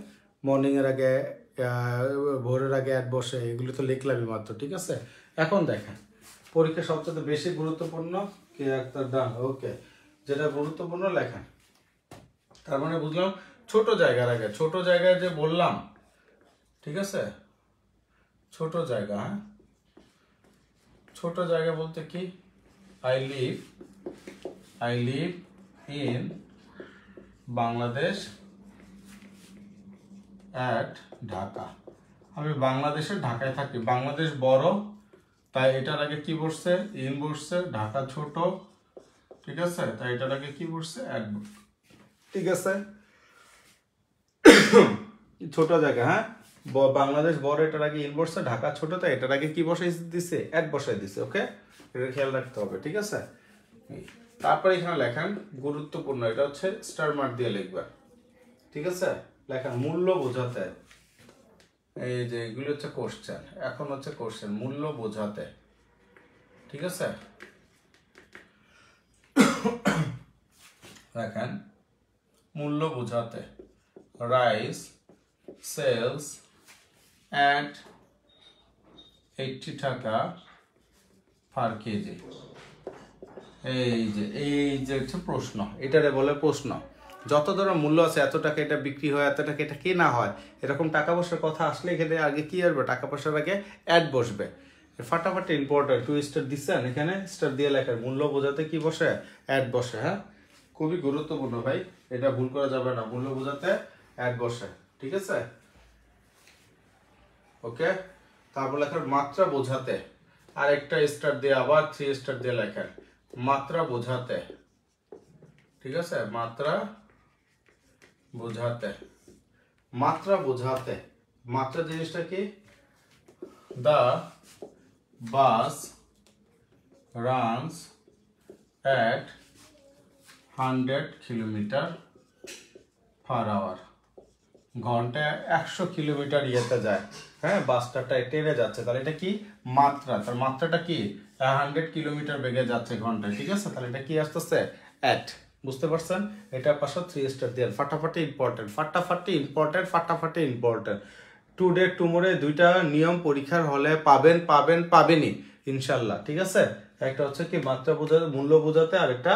মর্নিংয়ের আগে, ভোরের আগে অ্যাড বসে, এগুলি তো লিখলামই মাত্র। ঠিক আছে, এখন দেখেন পরীক্ষা সবচেয়ে বেশি গুরুত্বপূর্ণ কি একটা ডান। ওকে, যেটা গুরুত্বপূর্ণ লেখেন। তার মানে বুঝলাম ছোট জায়গার আগে, ছোট জায়গায় যে বললাম, ঠিক আছে, ছোট জায়গা। হ্যাঁ, ছোট জায়গা বলতে কি, I live in Bangladesh at Dhaka. আমি বাংলাদেশের ঢাকায় থাকি। বাংলাদেশ বড়, তাই এটার আগে কি বসছে, ইন বসছে। ঢাকা ছোট, ঠিক আছে, তাই এটার আগে কি বসছে, অ্যাট। ঠিক আছে, ছোট জায়গা। হ্যাঁ, বাংলাদেশ বড়, এটার আগে ইন বসছে। ঢাকা ছোট, তাই এটার আগে কি বসাই দিছে, অ্যাট বসাই দিছে। ওকে, এটা খেয়াল রাখতে হবে। ঠিক আছে, তারপরে এখানে লেখেন গুরুত্বপূর্ণ, এটা হচ্ছে স্টার মার্ক দিয়ে লিখবেন। ঠিক আছে, লেখেন মূল্য বোঝাতে। এই যে এগুলো হচ্ছে কোশ্চেন, এখন হচ্ছে কোশ্চেন মূল্য বোঝাতে। ঠিক আছে, দেখেন মূল্য বোঝাতে, রাইস সেলস অ্যাট 80 টাকা পার কেজি। এই যে হচ্ছে প্রশ্ন, এটারে বলে প্রশ্ন। যত ধরনের মূল্য আছে, এত টাকা এটা বিক্রি হয়, এত টাকা এটা কেনা হয়, এরকম টাকা পয়সার কথা আসলে এখানে আগে কি আসবে, টাকা পয়সার আগে অ্যাড বসবে। ফাটাফাটি ইম্পর্টেন্ট, 2 স্টার দিচ্ছেন, এখানে স্টার দিয়ে লেখার মূল্য বোঝাতে কি বসে, অ্যাড বসে। হ্যাঁ, খুবই গুরুত্বপূর্ণ ভাই, এটা ভুল করা যাবে না, মূল্য বোঝাতে অ্যাড বসে। ঠিক আছে, ওকে। তারপর লেখার মাত্রা বোঝাতে, আর একটা স্টার দিয়ে আবার 3 স্টার দিয়ে লেখেন মাত্রা বোঝাতে। ঠিক আছে, মাত্রা বোঝাতে, মাত্রা বোঝাতে। মাত্রা জিনিসটা কি, the bus runs at 100 kilometre per hour. ঘন্টায় 100 কিলোমিটার ইয়েতে যায়। হ্যাঁ, বাসটা টেনে যাচ্ছে, তাহলে এটা কি মাত্রা। তার মাত্রাটা কি 100 কিলোমিটার বেগে যাচ্ছে ঘন্টায়, ঠিক আছে? তাহলে এটা কি আসতেছে? অ্যাট। বুঝতে পারছেন? এটার পাশে 3 স্টার দিয়ে ফাটাফাটি ইম্পর্টেন্ট, ফাটাফাটি ইম্পর্টেন্ট, ফাটাফাটি ইম্পর্টেন্ট। টুডে টুমোরে দুইটা নিয়ম পরীক্ষার হলে পাবেনই ইনশাল্লাহ, ঠিক আছে? একটা হচ্ছে কি মাত্রা বোঝাতে, মূল্য বোঝাতে, আর একটা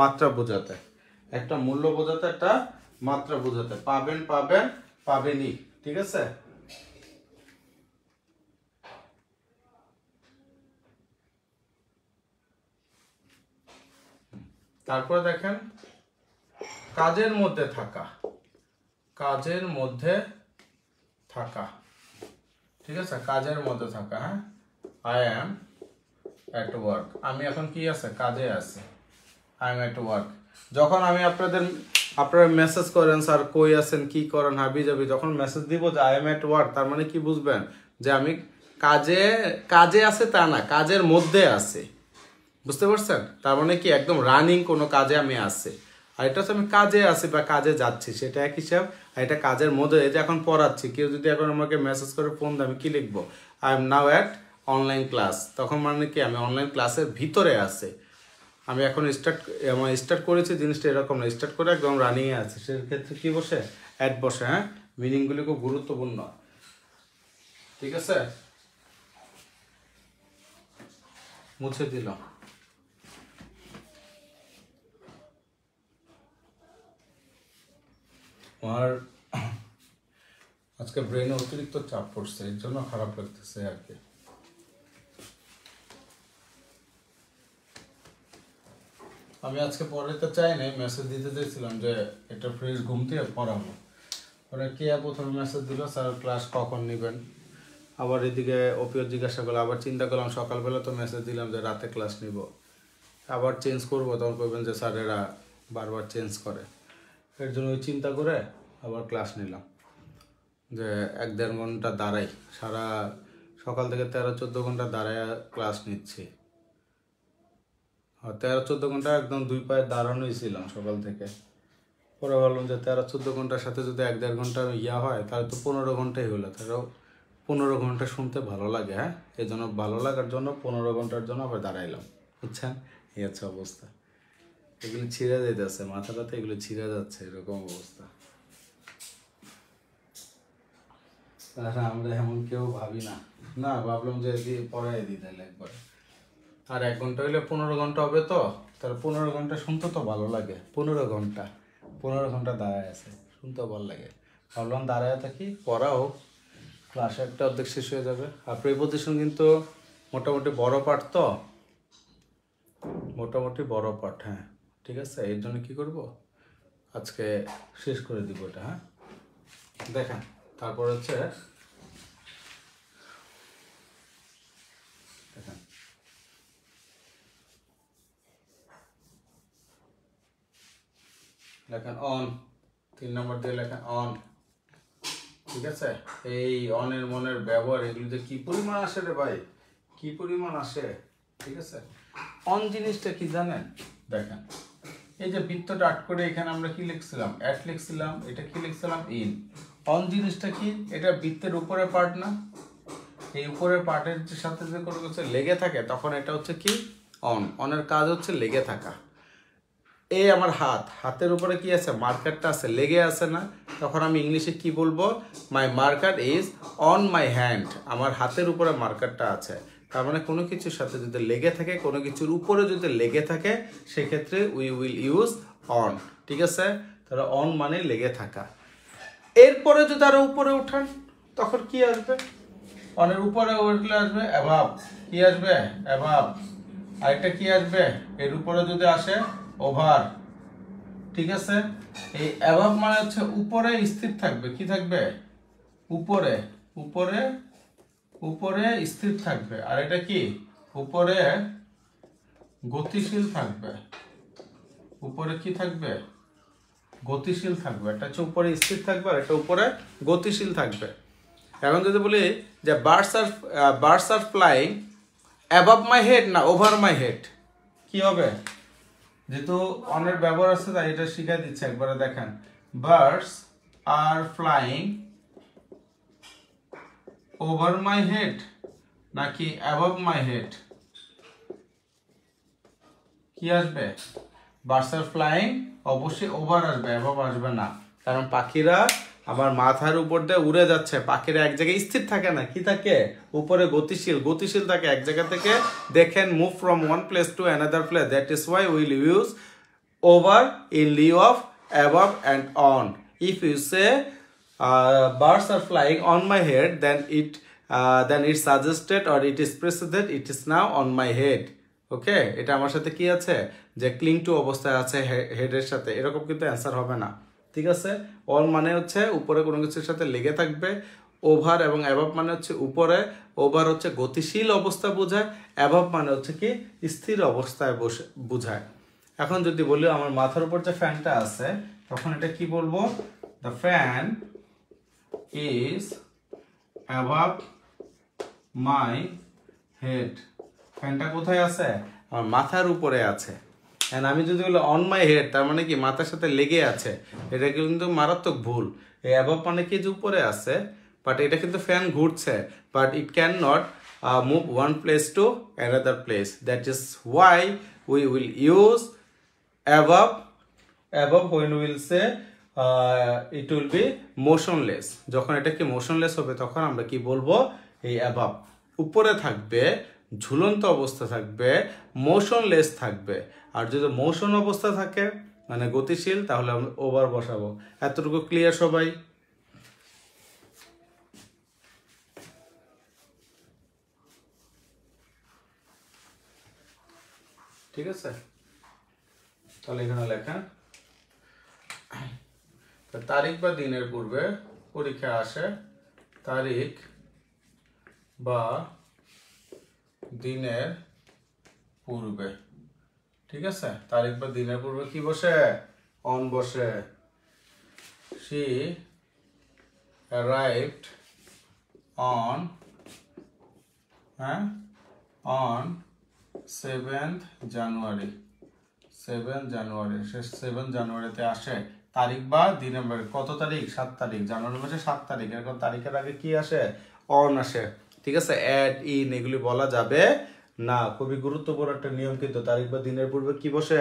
মাত্রা বোঝাতে। একটা মূল্য বোঝাতে, একটা মাত্রা বোঝাতে। পাবেনই, ঠিক আছে? তারপরে দেখেন কাজের মধ্যে থাকা, কাজের মধ্যে থাকা, ঠিক আছে? কাজের মধ্যে থাকা, হ্যাঁ, আই অ্যাম এট ওয়ার্ক। আমি এখন কি আছে? কাজে আছি। I am at work. যখন আমি আপনারা মেসেজ করেন স্যার কই আছেন, কি করেন, হাবি যাবি, যখন মেসেজ দিব যে আই এম এট ওয়ার্ক, তার মানে কি বুঝবেন? যে আমি কাজে আছে তা না, কাজের মধ্যে আছে। বুঝতে পারছেন? তার মানে কি একদম রানিং কোনো কাজে আমি আছি। আর এটা হচ্ছে আমি কাজে আছি বা কাজে যাচ্ছি, সেটা এক হিসাব। আর এটা কাজের মধ্যে, এই যে এখন পড়াচ্ছি, কেউ যদি এখন আমাকে মেসেজ করে ফোন দেয়, আমি কি লিখবো? I am now at online class. তখন মানে কি আমি অনলাইন ক্লাসের ভিতরে আছি। আমি এখন স্টার্ট করেছি, জিনিসটা এরকম না, স্টার্ট করে একদম রানিংয়ে আছে। সেক্ষেত্রে কি বসে? অ্যাট বসে, হ্যাঁ? মিনিংগুলি খুব গুরুত্বপূর্ণ, ঠিক আছে? মুছে দিলাম। আমার আজকে ব্রেনে অতিরিক্ত চাপ পড়ছে, এর জন্য খারাপ লাগতেছে আর কি। আমি আজকে পড়াতে চাই নাই, মেসেজ দিতে চাইছিলাম যে একটা ফ্রেশ ঘুম থেকে পড়াবো। ওরা কে প্রথমে মেসেজ দিল স্যার ক্লাস কখন নেবেন। আবার এদিকে ওপিও জিজ্ঞাসা করলো, আবার চিন্তা করলাম সকালবেলা তো মেসেজ দিলাম যে রাতে ক্লাস নিব, আবার চেঞ্জ করবো, তখন করবেন যে স্যারেরা বারবার চেঞ্জ করে। এর জন্য ওই চিন্তা করে আবার ক্লাস নিলাম, যে 1-1.5 ঘন্টা দাঁড়াই, সারা সকাল থেকে 13-14 ঘন্টা দাঁড়ায় ক্লাস নিচ্ছি। 13-14 ঘন্টা একদম 2 পায়ে দাঁড়ানোই ছিলাম সকাল থেকে। পরে ভাবলাম যে 13-14 ঘন্টার সাথে যদি 1-1.5 ঘন্টা হয়, তাহলে তো 15 ঘন্টাই হলো। তাহলে 15 ঘন্টা শুনতে ভালো লাগে, হ্যাঁ? এই জন্য ভালো লাগার জন্য 15 ঘন্টার জন্য আবার দাঁড়াইলাম, বুঝছেন? এই হচ্ছে অবস্থা। এগুলি ছিঁড়ে যেতেছে, মাথাটাতে এগুলো ছিঁড়ে যাচ্ছে, এরকম অবস্থা। আমরা এমন কেউ ভাবি না, না ভাবলাম যে পড়াই দিই তাহলে একবার। আর 1 ঘন্টা হইলে 15 ঘন্টা হবে, তো তাহলে 15 ঘন্টা শুনতে তো ভালো লাগে। 15 ঘন্টা দাঁড়ায় আছে, শুনতেও ভালো লাগে। ভাবলাম দাঁড়ায় থাকি, পড়া হোক, ক্লাসে একটা অর্ধেক শেষ হয়ে যাবে। আর প্রিপোজিশন কিন্তু মোটামুটি বড় পার্ট, তো মোটামুটি বড় পার্ট, হ্যাঁ, ঠিক আছে? এর জন্য কি করব, আজকে শেষ করে দিব এটা, হ্যাঁ? দেখেন তারপর হচ্ছে লেখেন অন, 3 নম্বর দিয়ে লেখেন অন, ঠিক আছে? এই অনের মনের ব্যবহার, এগুলো যে কি পরিমাণ আসে রে ভাই, কি পরিমাণ আসে, ঠিক আছে? অন জিনিসটা কি জানেন? দেখেন এই যে বৃত্তটা আট করে এখানে আমরা কি লিখছিলাম? অ্যাট লিখছিলাম, এটা কি লিখছিলাম? ইন। অন জিনিসটা কি? এটা বৃত্তের উপরের পার্ট না? এই উপরের পার্টের সাথে যে কোনো কিছু লেগে থাকে, তখন এটা হচ্ছে কি? অন। অনের কাজ হচ্ছে লেগে থাকা। এই আমার হাতের উপরে কি আছে? মার্কারটা আছে, লেগে আছে না? তখন আমি ইংলিশে কি বলবো? My marker is on my hand. আমার হাতের উপরে মার্কারটা আছে। তার মানে কোনো কিছুর সাথে যদি লেগে থাকে, কোনো কিছুর উপরে যদি লেগে থাকে, সেক্ষেত্রে উই উইল ইউজ অন, ঠিক আছে? তাহলে অন মানে লেগে থাকা। এরপরে যদি আরো উপরে উঠান, তখন কি আসবে? অনের উপরে উঠলে আসবে অ্যাভাব। কি আসবে? অ্যাভাব। আরেকটা কি আসবে? এর উপরে যদি আসে ওভার, ঠিক আছে? এই অ্যাভাব মানে হচ্ছে উপরে স্থির থাকবে। কি থাকবে? উপরে, উপরে, উপরে স্থির থাকবে। আর এটা কি? উপরে গতিশীল থাকবে। উপরে কি থাকবে? গতিশীল থাকবে। এটা হচ্ছে উপরে স্থির থাকবে, আর এটা উপরে গতিশীল থাকবে। এখন যদি বলি যে birds are flying above my head না ওভার মাই হেড, কি হবে? যেহেতু অনের ব্যবহার আছে তাই এটা শিখাই দিচ্ছে একবারে। দেখেন, birds are flying over my head নাকি অ্যাবাভ মাই হেড? কি আসবে? বার্ডস আর ফ্লাইং অবশ্যই ওভার আসবে, অ্যাবভ আসবে না, কারণ পাখিরা আমার মাথার উপর দিয়ে উড়ে যাচ্ছে। পাখিরা এক জায়গায় স্থির থাকে না, কি থাকে? উপরে গতিশীল, গতিশীল থাকে এক জায়গা থেকে। They can move from one place to another place, that is why will use over in lieu of above and on. If you say birds are flying on my head, then it suggested or it is preceded it is now on my head. ওকে, এটা আমার সাথে কি আছে, যে ক্লিং two অবস্থায় আছে হেডের সাথে, এরকম কিন্তু অ্যান্সার হবে না। ঠিক আছে, অন মানে হচ্ছে উপরে কোনো কিছুর সাথে লেগে থাকবে, ওভার এবং অ্যাবভ মানে হচ্ছে উপরে, ওভার হচ্ছে গতিশীল অবস্থা বোঝায়, অ্যাবভ মানে হচ্ছে কি স্থির অবস্থায় বোঝায়। এখন যদি বলি আমার মাথার উপর যে ফ্যানটা আছে, তখন এটা কি বলবো? The fan is above my head. ফ্যানটা কোথায় আছে? আমার মাথার উপরে আছে। এন্ড আমি যদি বলি অন মাই হেড, তার মানে কি মাথার সাথে লেগে আছে, এটা কিন্তু মারাত্মক ভুল। এই অ্যাবাভ মানে কি যে উপরে আছে, বাট এটা কিন্তু ফ্যান ঘুরছে, but it can not move one place to another place. That is why we will use above when we will say it will be motionless. যখন এটা কি motionless হবে, তখন আমরা কি বলবো? এই above উপরে থাকবে, ঝুলন্ত অবস্থা থাকবে, motionless থাকবে। আর যদি মোশন অবস্থা থাকে মানে গতিশীল, তাহলে আমরা ওভার বসাবো। এতটুকু ক্লিয়ার সবাই? ঠিক আছে, তাহলে এখানে লেখেন তারিখ বা দিনের পূর্বে পরীক্ষা আসে, তারিখ বা দিনের পূর্বে। ঠিক আছে, তারিখ বা দিনের পূর্বে কি বসে? অন বসে। She arrived on 7th January। 7 জানুয়ারি, সে 7 জানুয়ারিতে আসে। তারিখ বা দিনের কত তারিখ? 7 তারিখ। জানুয়ারি মাসে 7 তারিখ। এরকম তারিখের আগে কি আসে? অন আসে। ঠিক আছে, অ্যাড, ইন এগুলি বলা যাবে না। খুবই গুরুত্বপূর্ণ একটা নিয়ম কিন্তু, তারিখ বা দিনের পূর্বে কি বসে?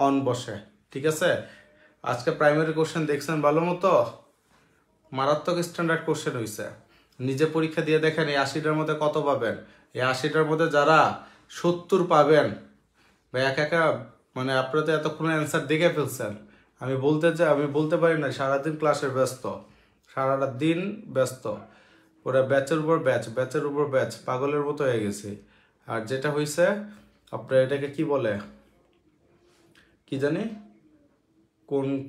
অন বসে। ঠিক আছে, আজকে প্রাইমারি কোশ্চেন দেখছেন ভালো মতো, মারাত্মক স্ট্যান্ডার্ড কোশ্চেন হয়েছে। নিজে পরীক্ষা দিয়ে দেখেন এই 80টার মধ্যে কত পাবেন। এই 80টার মধ্যে যারা 70 পাবেন, বা একা মানে আপনারা তো এতক্ষণ অ্যান্সার দেখে ফেলছেন। আমি বলতে পারি না, সারাদিন ক্লাসে ব্যস্ত, সারাটা দিন ব্যস্ত, ওরা ব্যাচের উপর ব্যাচ, পাগলের মতো হয়ে গেছি। আর যেটা হয়েছে আপনার এটাকে কি বলে, কি জানি,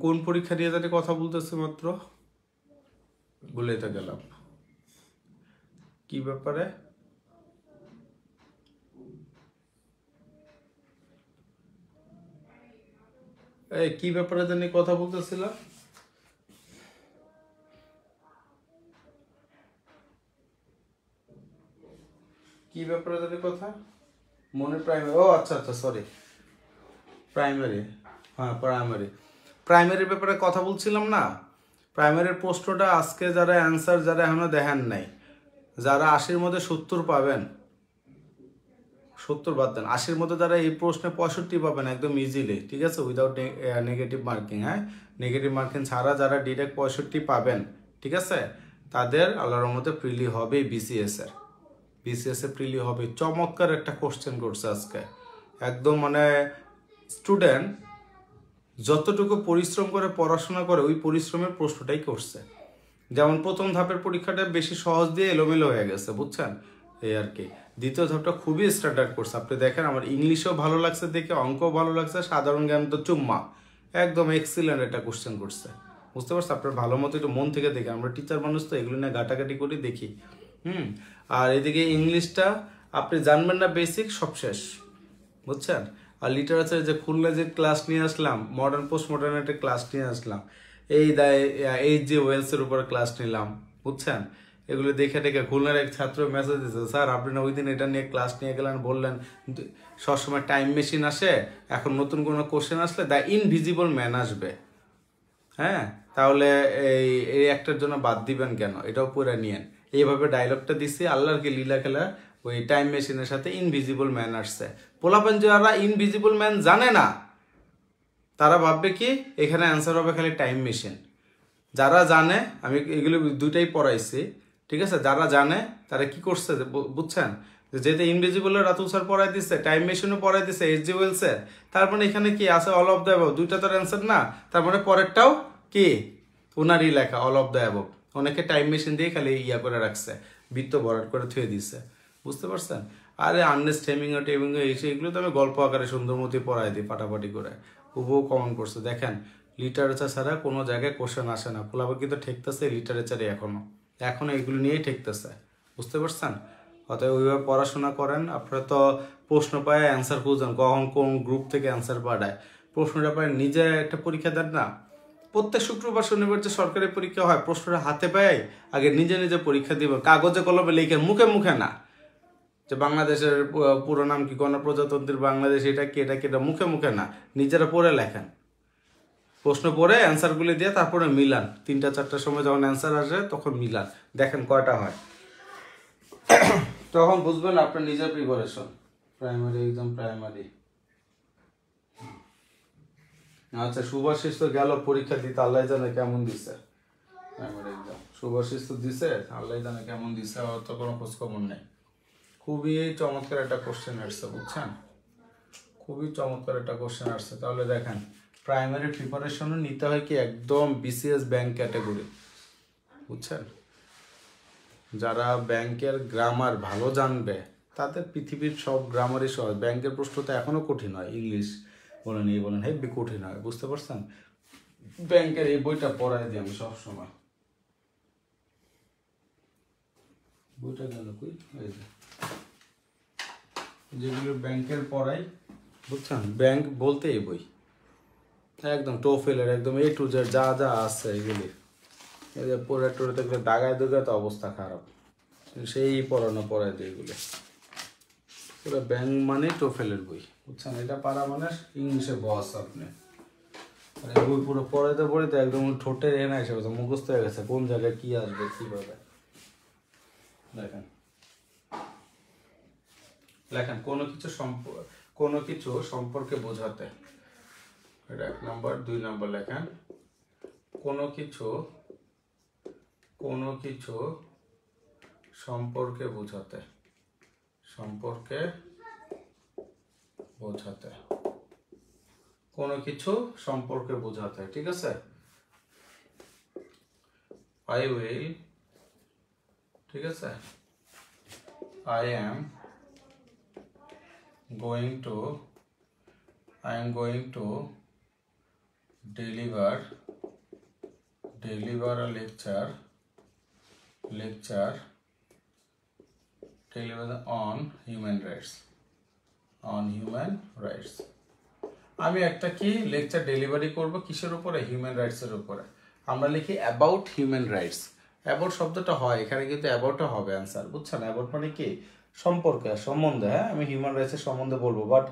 কোন পরীক্ষা নিয়ে জানি কথা বলতেছে মাত্র, ভুলে তো গেলাম কি ব্যাপারে। এই কি ব্যাপারে জানি কথা বলতেছিলাম, কি ব্যাপারে জানি কথা মনে, প্রাইমারি, ও আচ্ছা সরি, প্রাইমারি, হ্যাঁ প্রাইমারির ব্যাপারে কথা বলছিলাম না। প্রাইমারির প্রশ্নটা আজকে যারা অ্যান্সার যারা এখনো দেখেন নাই, যারা 80-র মধ্যে 70 পাবেন, 70 বাদ দেন, 80-র মধ্যে যারা এই প্রশ্নে 65 পাবেন একদম ইজিলি। ঠিক আছে, উইদাউট নেগেটিভ মার্কিং। হ্যাঁ, নেগেটিভ মার্কিং ছাড়া যারা ডিরেক্ট 65 পাবেন, ঠিক আছে, তাদের আল্লাহর রহমতে প্রিলি হবে বিসিএস এ প্রিলি হবে। চমৎকার একটা কোশ্চেন করছে আজকে, একদম মানে স্টুডেন্ট যতটুকু পরিশ্রম করে পড়াশোনা করে ওই পরিশ্রমের প্রশ্নটাই করছে। যেমন প্রথম ধাপের পরীক্ষাটা বেশি সহজ দিয়ে এলোমেলো হয়ে গেছে, বুঝছেন, এই আর কি। দ্বিতীয় ধাপটা খুবই স্ট্যান্ডার্ড করছে। আপনি দেখেন আমার ইংলিশও ভালো লাগছে দেখে, অঙ্কও ভালো লাগছে, সাধারণ জ্ঞান তো চুম্মা, একদম এক্সিলেন্ট একটা কোশ্চেন করছে। বুঝতে পারছেন, আপনার ভালো মতো একটু মন থেকে দেখে, আমরা টিচার মানুষ তো এগুলো নিয়ে ঘাটাঘাটি করি দেখি। আর এদিকে ইংলিশটা আপনি জানবেন না, বেসিক সব শেষ, বুঝছেন। আর লিটারেচার যে খুলনা যে ক্লাস নিয়ে আসলাম, মডার্ন পোস্ট মডার্ন একটা ক্লাস নিয়ে আসলাম, এই যে ওয়েলসের উপর ক্লাস নিলাম, বুঝছেন। এগুলো দেখে খুলনার এক ছাত্র মেসেজ দিচ্ছে, স্যার আপনি না ওই দিন এটা নিয়ে ক্লাস নিয়ে গেলেন, বললেন সবসময় টাইম মেশিন আসে, এখন নতুন কোনো কোশ্চেন আসলে দ্য ইনভিজিবল ম্যান আসবে। হ্যাঁ, তাহলে এই একটার জন্য বাদ দিবেন কেন, এটাও পুরো নিয়েন। এইভাবে ডায়লগটা দিছি, আল্লাহর কি লীলা খেলা ওই টাইম মেশিনের সাথে ইনভিজিবল ম্যান আসছে। পোলাপান যারা ইনভিজিবল ম্যান জানে না তারা ভাববে কি এখানে অ্যান্সার হবে খালি টাইম মেশিন। যারা জানে, আমি এগুলো দুইটাই পড়াইছি, ঠিক আছে, যারা জানে তারা কি করছে বুঝছেন, যেটা ইনভিজিবলের রাতুল স্যার পড়াই দিচ্ছে, টাইম মেশিনও পড়াই দিচ্ছে H.G. ওয়েলসের, তার মানে এখানে কি আছে অল অফ দ্য অ্যাবভ, দুইটা তার অ্যান্সার না, তার মানে পরেরটাও কি ওনারই লেখা অল অফ দ্য অ্যাবভ। অনেকে টাইম মেশিন দিয়ে খালি ইয়া করে রাখছে, বৃত্ত ভরাট করে থুয়ে দিচ্ছে, বুঝতে পারছেন। আরে আর্নেস্ট হেমিংওয়ে টেমিংওয়ে এগুলো তো আমি গল্প আকারে সুন্দর মতো পড়াই দিই পাটাপাটি করে, হুবহু কমন করছে। দেখেন লিটারেচার ছাড়া কোনো জায়গায় কোশ্চেন আসে না, পোলাপান কিন্তু ঠেকতেছে লিটারেচারে, এখনো এগুলো নিয়েই ঠেকতেছে, বুঝতে পারছেন। অতএব ওইভাবে পড়াশোনা করেন। আপনারা তো প্রশ্ন পায় অ্যান্সার খুঁজেন, কখন কোন গ্রুপ থেকে অ্যান্সার পাঠায়, প্রশ্নটা পায় নিজে একটা পরীক্ষা দেন না। প্রত্যেক শুক্রবার শনিবার যে সরকারি পরীক্ষা হয়, প্রশ্নটা হাতে পায় আগে নিজে নিজে পরীক্ষা দিব, কাগজে কলমে লিখে, মুখে মুখে না। যে বাংলাদেশের পুরো নাম কি, গণপ্রজাতন্ত্রীর বাংলাদেশ, এটা কি এটা কি, এটা মুখে মুখে না, নিজেরা পড়ে লেখেন। প্রশ্ন পড়ে অ্যান্সারগুলি দিয়ে তারপরে মিলান, 3টা-4টার সময় যখন অ্যান্সার আসে তখন মিলান, দেখেন কয়টা হয়, তখন বুঝবেন আপনার নিজের প্রিপারেশন। Primary exam, primary. আচ্ছা, শুভাশিস তো গেল পরীক্ষা দিতে, আল্লাহ জানে কেমন দিছে প্রাইমারি এক্সাম। শুভাশিস তো দিছে, আল্লাহ জানে কেমন দিছে, অত কোনো খোঁজ খবর নেই। খুবই চমৎকার একটা কোশ্চেন আসছে, বুঝছেন, খুবই চমৎকার একটা কোশ্চেন আসছে। তাহলে দেখেন প্রাইমারি প্রিপারেশনও নিতে হয় কি একদম BCS ব্যাংক ক্যাটাগরি, বুঝছেন। যারা ব্যাংকের গ্রামার ভালো জানবে তাদের পৃথিবীর সব গ্রামারই সহজ। ব্যাংকের প্রশ্ন তো এখনো কঠিন হয়, ইংলিশ বলেন এই বলেন হেভি কঠিন হয়, বুঝতে পারছেন। ব্যাংকের এই বইটা পড়াই দিই আমি সবসময়। বইটা গেল কই, এই যে যেগুলো ব্যাংকের পড়াই, বুঝছেন, ব্যাংক বলতে এই বই একদম টোফেলের একদম A to Z যা যা আছে এগুলি, এই যে পড়ে টড়ে থাকলে দাগায় দুগায় তো অবস্থা খারাপ, সেই পড়ানো পড়ায় দিই এগুলো। পুরো ব্যাংক মানে টোফেলের বই, বুঝছেন, এটা পারা মানে ইংলিশে বস আপনি। আর এই বই পুরো পড়াইতে পড়াইতে একদম ঠোঁটের এ না এসে গেছে, মুখস্থ হয়ে গেছে কোন জায়গায় কি আসবে কিভাবে। দেখেন লেখেন কোনো কিছু সম্পর্কে বোঝাতে, এটা 1 নম্বর। 2 নম্বর লেখেন কোনো কিছু সম্পর্কে বোঝাতে, কোনো কিছু সম্পর্কে বোঝাতে, ঠিক আছে। I will, ঠিক আছে, I am going to deliver a lecture on human rights, আমি একটা কি লেকচার ডেলিভারি করব কিসের উপরে, হিউম্যান রাইটস এর উপরে। আমরা লিখি অ্যাবাউট হিউম্যান রাইটস, অ্যাবাউট শব্দটা হয় এখানে কিন্তু অ্যাবাউটটা হবে অ্যান্সার, বুঝছেন। অ্যাবাউট মানে কি সম্পর্কে, সম্বন্ধে, হ্যাঁ আমি হিউম্যান রাইটস এর সম্বন্ধে বলবো, বাট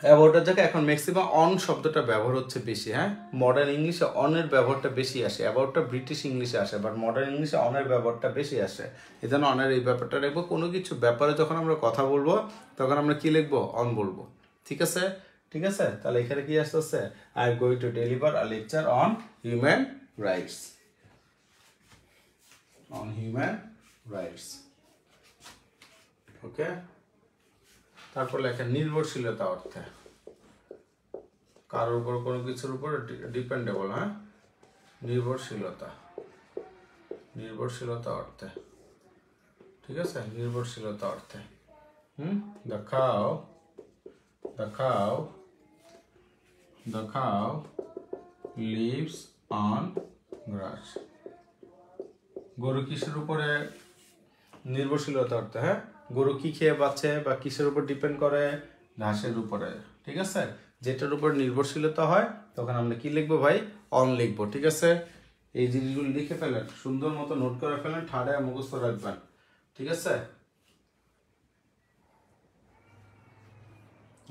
অ্যাবাউটের জায়গায় এখন ম্যাক্সিমাম অন শব্দটা ব্যবহার হচ্ছে বেশি, হ্যাঁ মডার্ন ইংলিশে অনের ব্যবহারটা বেশি আসে, অ্যাবাউটটা ব্রিটিশ ইংলিশে আসে, বাট মডার্ন ইংলিশে অনের ব্যবহারটা বেশি আসে। এই জন্য অনের এই ব্যাপারটা রাখবো, কোনো কিছু ব্যাপারে যখন আমরা কথা বলবো তখন আমরা কি লিখবো, অন বলবো, ঠিক আছে। ঠিক আছে, তাহলে এখানে কি আসতেছে, I am going to deliver a lecture on human rights, okay. তারপর লেখেন নির্ভরশীলতা অর্থে, কারোর উপর কোনো কিছুর উপর ডিপেন্ডেবল, হ্যাঁ নির্ভরশীলতা অর্থে, ঠিক আছে, নির্ভরশীলতা অর্থে। the cow lives on grass, গরু কিসের উপরে নির্ভরশীলতা অর্থে, হ্যাঁ গরু কি খেয়ে বাঁচে বা কিসের উপর ডিপেন্ড করে, ঘাসের উপরে, ঠিক আছে। যেটার উপর নির্ভরশীলতা হয় তখন আমরা কি লিখবো ভাই, অন লিখবো, ঠিক আছে। এই জিনিসগুলো লিখে ফেলেন, সুন্দর মতো নোট করে ফেলেন, ঠাড়ায় মুখস্থ রাখবেন, ঠিক আছে,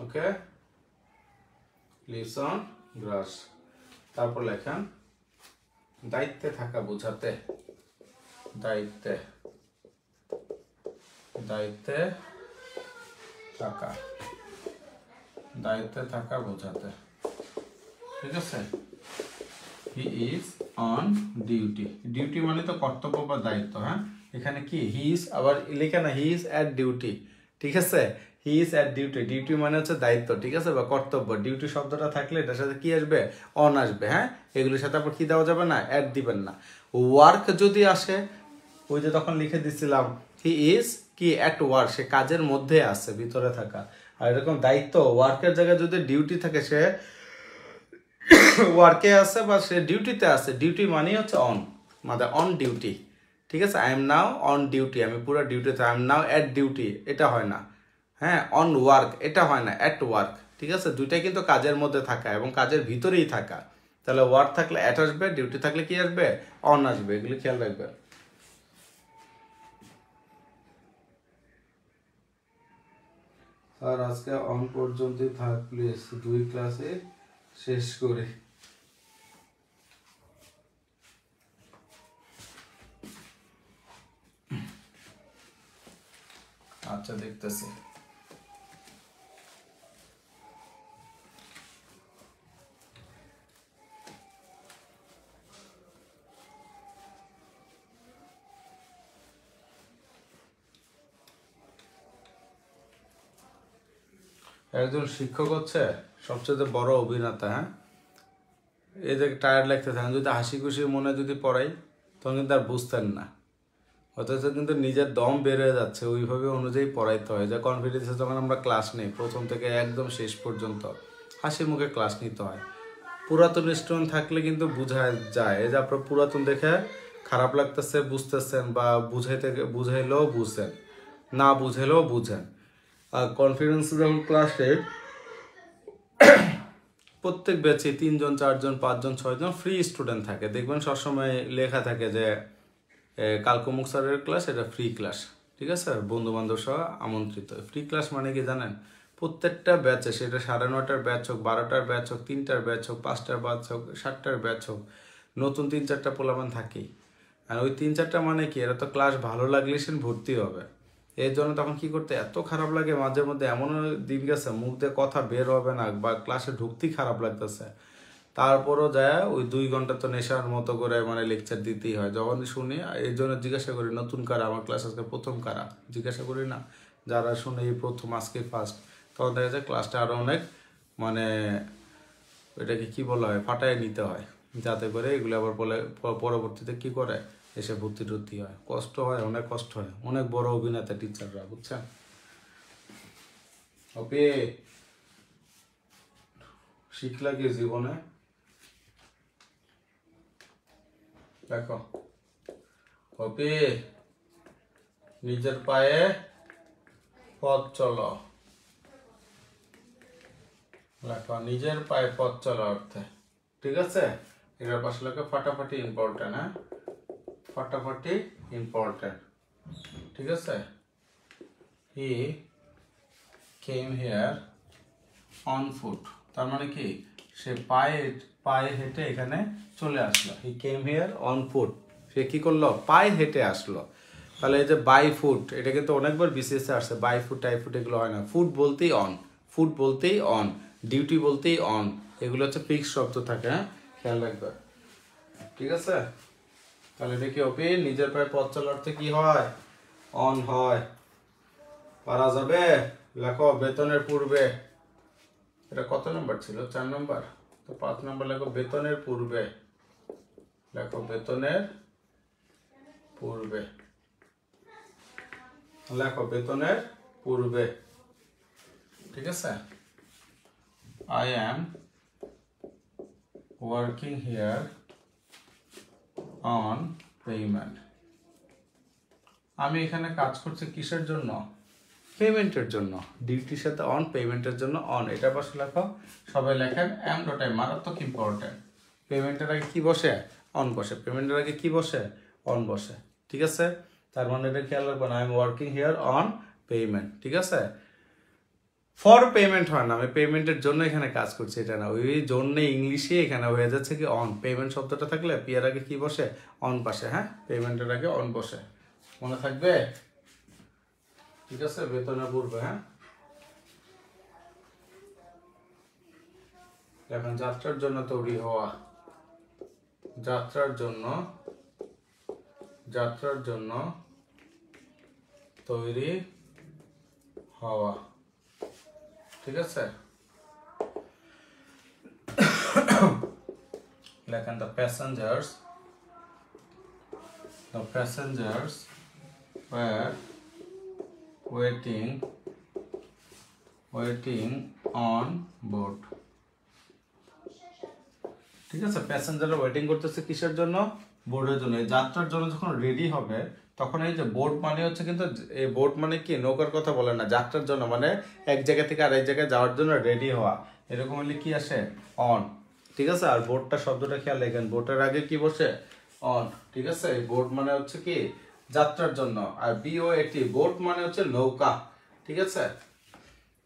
ওকে। Leaves on grass. তারপর লেখেন দায়িত্বে থাকা বোঝাতে, দায়িত্বে দায়িত্বে থাকা, দায়িত্বে থাকা বোঝাতে, ঠিক আছে। He is on duty, duty মানে তো কর্তব্য বা দায়িত্ব, হ্যাঁ। এখানে কি হি ইজ, আবার লেখা না হি ইজ অ্যাট ডিউটি, ঠিক আছে। He is at duty, duty মানে হচ্ছে দায়িত্ব, ঠিক আছে, বা কর্তব্য। ডিউটি শব্দটা থাকলে এটার সাথে কি আসবে, অন আসবে, হ্যাঁ। এগুলোর সাথে আবার কি দেওয়া যাবে না, অ্যাট দিবেন না। ওয়ার্ক যদি আসে, ওই যে তখন লিখে দিছিলাম হি ইজ কি অ্যাট ওয়ার্ক, সে কাজের মধ্যে আছে, ভিতরে থাকা। আর এরকম দায়িত্ব, ওয়ার্কের জায়গায় যদি ডিউটি থাকে, সে ওয়ার্কে আছে বা সে ডিউটিতে আছে। ডিউটি মানেই হচ্ছে অন, মানে অন ডিউটি, ঠিক আছে। I am now on duty, আমি পুরো ডিউটিতে। I am now at duty, এটা হয় না, হ্যাঁ। অন ওয়ার্ক এটা হয় না, অ্যাট ওয়ার্ক, ঠিক আছে। দুইটাই কিন্তু কাজের মধ্যে থাকা এবং কাজের ভিতরেই থাকা। তাহলে ওয়ার্ক থাকলে অ্যাট আসবে, ডিউটি থাকলে কি আসবে, অন আসবে। এগুলি খেয়াল রাখবে। আর আজকে অন পর্যন্তই থাক প্লিজ, 2 ক্লাসে শেষ করে। আচ্ছা দেখতেছি। একজন শিক্ষক হচ্ছে সবচেয়ে বড় অভিনেতা, হ্যাঁ। এই যে টায়ার্ড লাগতে থাকেন, যদি হাসি খুশি মনে যদি পড়াই তখন কিন্তু আর বুঝতেন না, অথচ কিন্তু নিজের দম বের হয়ে যাচ্ছে, ওইভাবে অনুযায়ী পড়াইতে হয়। যে কনফিডেন্সে যখন আমরা ক্লাস নেই প্রথম থেকে একদম শেষ পর্যন্ত হাসি মুখে ক্লাস নিতে হয়। পুরাতন স্টুডেন্ট থাকলে কিন্তু বোঝা যায়, এই যে আপনার পুরাতন দেখে খারাপ লাগতেছে বুঝতেছেন, বা বুঝাইলেও বুঝছেন, না বুঝাইলেও বুঝেন। আর কনফিডেন্স যখন ক্লাসে প্রত্যেক ব্যাচে 3 জন 4 জন 5 জন 6 জন ফ্রি স্টুডেন্ট থাকে, দেখবেন সবসময় লেখা থাকে যে কালকুমুক স্যারের ক্লাস এটা ফ্রি ক্লাস, ঠিক আছে। বন্ধু বান্ধব সহ আমন্ত্রিত। ফ্রি ক্লাস মানে কি জানেন, প্রত্যেকটা ব্যাচে, সেটা 9:30টার ব্যাচ হোক, 12টার ব্যাচ হোক, 3টার ব্যাচ হোক, 5টার ব্যাচ হোক, 7টার ব্যাচ হোক, নতুন 3-4টা পোলাপান থাকেই। আর ওই 3-4টা মানে কি, এরা তো ক্লাস ভালো লাগলে সে ভর্তি হবে। এর জন্য তখন কি করতে এত খারাপ লাগে, মাঝে মধ্যে এমন দিন গেছে মুখ দিয়ে কথা বের হবে না, বা ক্লাসে ঢুকতেই খারাপ লাগতেছে, তারপরও যায় ওই 2 ঘন্টা তো নেশার মতো করে মানে লেকচার দিতেই হয়। যখন শুনি এই জন্য জিজ্ঞাসা করি নতুন কারা, আমার ক্লাস আজকে প্রথম কারা, জিজ্ঞাসা করি না। যারা শুনে এই প্রথম আজকে ফার্স্ট, তখন দেখা যায় ক্লাসটা আরও অনেক মানে এটাকে কি বলা হয়, ফাটায় নিতে হয়, যাতে করে এগুলো আবার বলে পরবর্তীতে কি করে এসে ভর্তি টর্তি হয়। কষ্ট হয়, অনেক কষ্ট হয়, অনেক বড় অভিনেতা টিচাররা, বুঝছেন। ওকে, শিখলা কি জীবনে, দেখো ওকে, নিজের পায়ে পথ চলো, লেখো নিজের পায়ে পথ চলো অর্থে, ঠিক আছে। এটার পাশে লেখো ফাটাফাটি ইম্পর্টেন্ট, হ্যাঁ, ফাটাফাটি ইম্পর্টেন্ট, ঠিক আছে। হি কেম হিয়ার অন ফুট, তার মানে কি সে পায়ে হেঁটে এখানে চলে আসলো। হি কেম হিয়ার অন ফুট, সে কি করলো, পায়ে হেঁটে আসলো। তাহলে এই যে বাই ফুট, এটা কিন্তু অনেকবার বিসিএসে আসছে, বাই ফুট টাই ফুট এগুলো হয় না। ফুট বলতেই অন, ফুট বলতেই অন, ডিউটি বলতেই অন, এগুলো হচ্ছে ফিক্স শব্দ থাকে, হ্যাঁ, খেয়াল রাখবে, ঠিক আছে। তাহলে এটা কি হবে, নিজের পায়ে পথ চলার অর্থে কি হয়, অন হয়। পারা যাবে, লেখো বেতনের পূর্বে, এটা কত নাম্বার ছিল, 4 নাম্বার, তো 5 নাম্বার লেখো বেতনের পূর্বে, লেখো বেতনের পূর্বে, লেখো বেতনের পূর্বে, ঠিক আছে। I am working here on payment, আমি এখানে কাজ করছি কিসের জন্য, পেমেন্টের জন্য। ডিউটির সাথে অন, পেমেন্টের জন্য অন, এটা পাশে লেখো, সবাই লেখেন এম ডট আই, মারাত্মক ইম্পর্টেন্ট। পেমেন্টের আগে কি বসে, অন বসে, পেমেন্টের আগে কি বসে, অন বসে, ঠিক আছে। তার মানে এটা খেয়াল রাখবেন, I am working here on payment, ঠিক আছে। ফর পেমেন্ট হয় না, আমি পেমেন্টের জন্য এখানে কাজ করছি এটা না, ওই জন্য ইংলিশে এখানে হয়ে যাচ্ছে কি অন। পেমেন্ট শব্দটা থাকলে পিয়ার আগে কি বসে, অন বসে, হ্যাঁ, পেমেন্টের আগে অন বসে, মনে থাকবে। ঠিক আছে, বেতনের পূর্বে। হ্যাঁ, এখন যাত্রার জন্য তৈরি হওয়া, যাত্রার জন্য তৈরি হওয়া। ঠিক আছে, লেখেন the passengers were waiting on board। ঠিক আছে, প্যাসেঞ্জাররা ওয়েটিং করতেছে কিসের জন্য? বোর্ডের জন্য। এই যাত্রার জন্য যখন রেডি হবে তখন এই যে বোট মানে হচ্ছে, কিন্তু এই বোট মানে কি নৌকার কথা বলে না, যাত্রার জন্য মানে এক জায়গা থেকে আরেক জায়গায় যাওয়ার জন্য রেডি হওয়া, এরকম হলে কি আসে? অন। ঠিক আছে, আর বোটটা শব্দটা খেয়াল রাখেন, বোটের আগে কি বসে? অন। ঠিক আছে, এই বোট মানে হচ্ছে কি যাত্রার জন্য, আর BOAT বোট মানে হচ্ছে নৌকা। ঠিক আছে,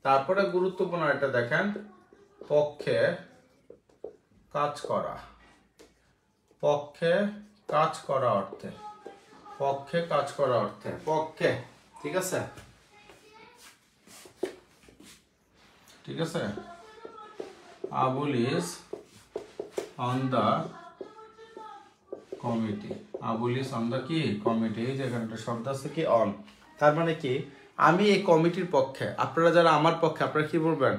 তারপরে গুরুত্বপূর্ণ এটা দেখেন, পক্ষে কাজ করা, পক্ষে কাজ করা অর্থে, পক্ষে কাজ করা অর্থে, পক্ষে। ঠিক আছে, ঠিক আছে, Abul is on the committee, Abul is on the কি কমিটি, এই যে এখানে একটা শব্দ আছে কি অন, তার মানে কি আমি এই কমিটির পক্ষে, আপনারা যারা আমার পক্ষে আপনারা কি বলবেন?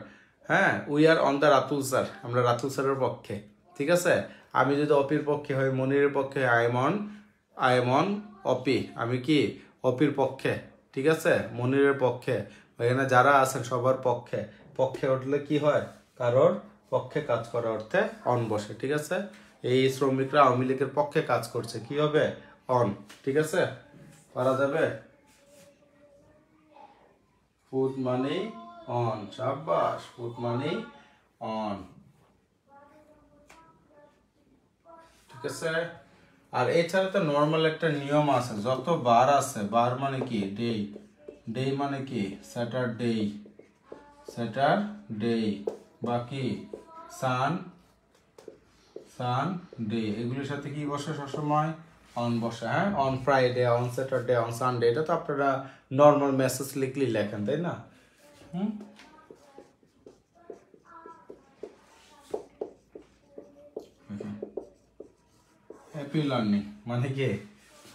হ্যাঁ, we are on the Ratul sir, আমরা রাতুল স্যারের পক্ষে। ঠিক আছে, আমি যদি অপির পক্ষে হই, মনিরের পক্ষে, আই এম অন অপি, আমি কি অপির পক্ষে। ঠিক আছে, মনিরের পক্ষে, এখানে যারা আছেন সবার পক্ষে, পক্ষে উঠলে কি হয়? কারোর পক্ষে কাজ করা অর্থে অন বসে। ঠিক আছে, এই শ্রমিকরা আওয়ামী লীগের পক্ষে কাজ করছে, কি হবে? অন। ঠিক আছে, পারা যাবে? পুট মানি অন, শাবাশ, পুট মানি অন। ঠিক আছে, আর এছাড়া তো নর্মাল একটা নিয়ম আছে, যত বার আছে, বার মানে কি ডে, ডে মানে কি স্যাটারডে, স্যাটারডে, বাকি সানডে, এগুলোর সাথে কি বসে সবসময়? অন বসে। হ্যাঁ, on Friday, on Saturday, on Sunday, এটা তো আপনারা নর্মাল মেসেজ লিখলেই লেখেন, তাই না? হ্যাপি লার্নিং মানে কি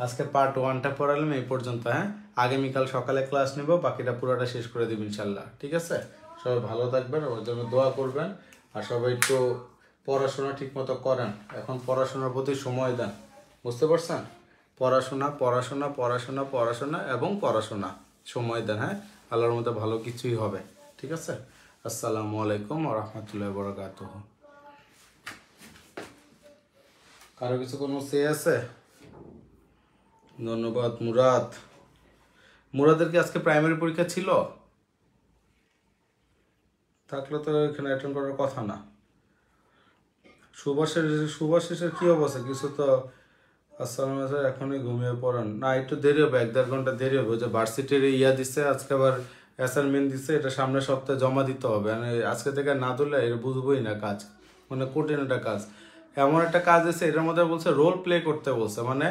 আজকে পার্ট 1টা পড়ালাম এই পর্যন্ত। হ্যাঁ, আগামীকাল সকালে ক্লাস নেব, বাকিটা পুরোটা শেষ করে দেব ইনশাল্লাহ। ঠিক আছে, সবাই ভালো থাকবেন, ওর জন্য দোয়া করবেন, আর সবাই একটু পড়াশোনা ঠিক মতো করেন, এখন পড়াশোনার প্রতি সময় দেন, বুঝতে পারছেন? পড়াশোনা পড়াশোনা পড়াশোনা পড়াশোনা এবং পড়াশোনা, সময় দেন। হ্যাঁ, আল্লাহর মধ্যে ভালো কিছুই হবে। ঠিক আছে, আসসালামু আলাইকুম ওয়া রাহমাতুল্লাহি ওয়া বারাকাতুহু। কারো কিছু কোনো সে আছে? ধন্যবাদ। মুরাদের কি আজকে প্রাইমারি পরীক্ষা ছিল? থাকলে তো এখানে অ্যাটেন্ড করার কথা না। সুভাষের কি অবস্থা? কিছু তো আসসালাম আলাইকুম, এখনই ঘুমিয়ে পড়েন না? একটু দেরি হবে, 1-1.5 ঘন্টা দেরি হবে। যে ভার্সিটির দিচ্ছে আজকে, আবার অ্যাসাইনমেন্ট দিচ্ছে, এটা সামনের সপ্তাহে জমা দিতে হবে। মানে আজকে থেকে না দিলে এটা বুঝবোই না কাজ, মানে কঠিন একটা কাজ, এমন একটা কাজ আছে এটার মধ্যে বলছে রোল প্লে করতে বলছে, মানে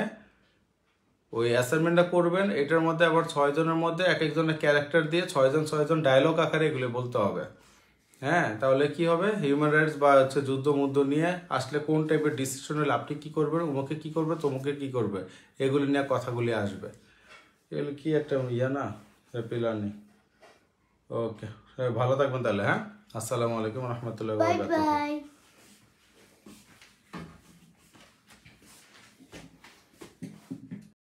ওই অ্যাসাইনমেন্টটা করবেন, এটার মধ্যে আবার 6 জনের মধ্যে এক একজনের ক্যারেক্টার দিয়ে 6জন ডায়লগ আকারে এগুলো বলতে হবে। হ্যাঁ, তাহলে কি হবে? হিউম্যান রাইটস বা হচ্ছে যুদ্ধ মুদ্ধ নিয়ে আসলে কোন টাইপের ডিসিশন হলে আপনি কি করবেন, উমুকে কি করবে, তোমাকে কি করবে, এগুলি নিয়ে কথাগুলি আসবে। এগুলো কি একটা না, হ্যাপি লার্নিং। ওকে, ভালো থাকবেন তাহলে। হ্যাঁ, আসসালামু আলাইকুম রহমতুল্লাহ। Bye bye.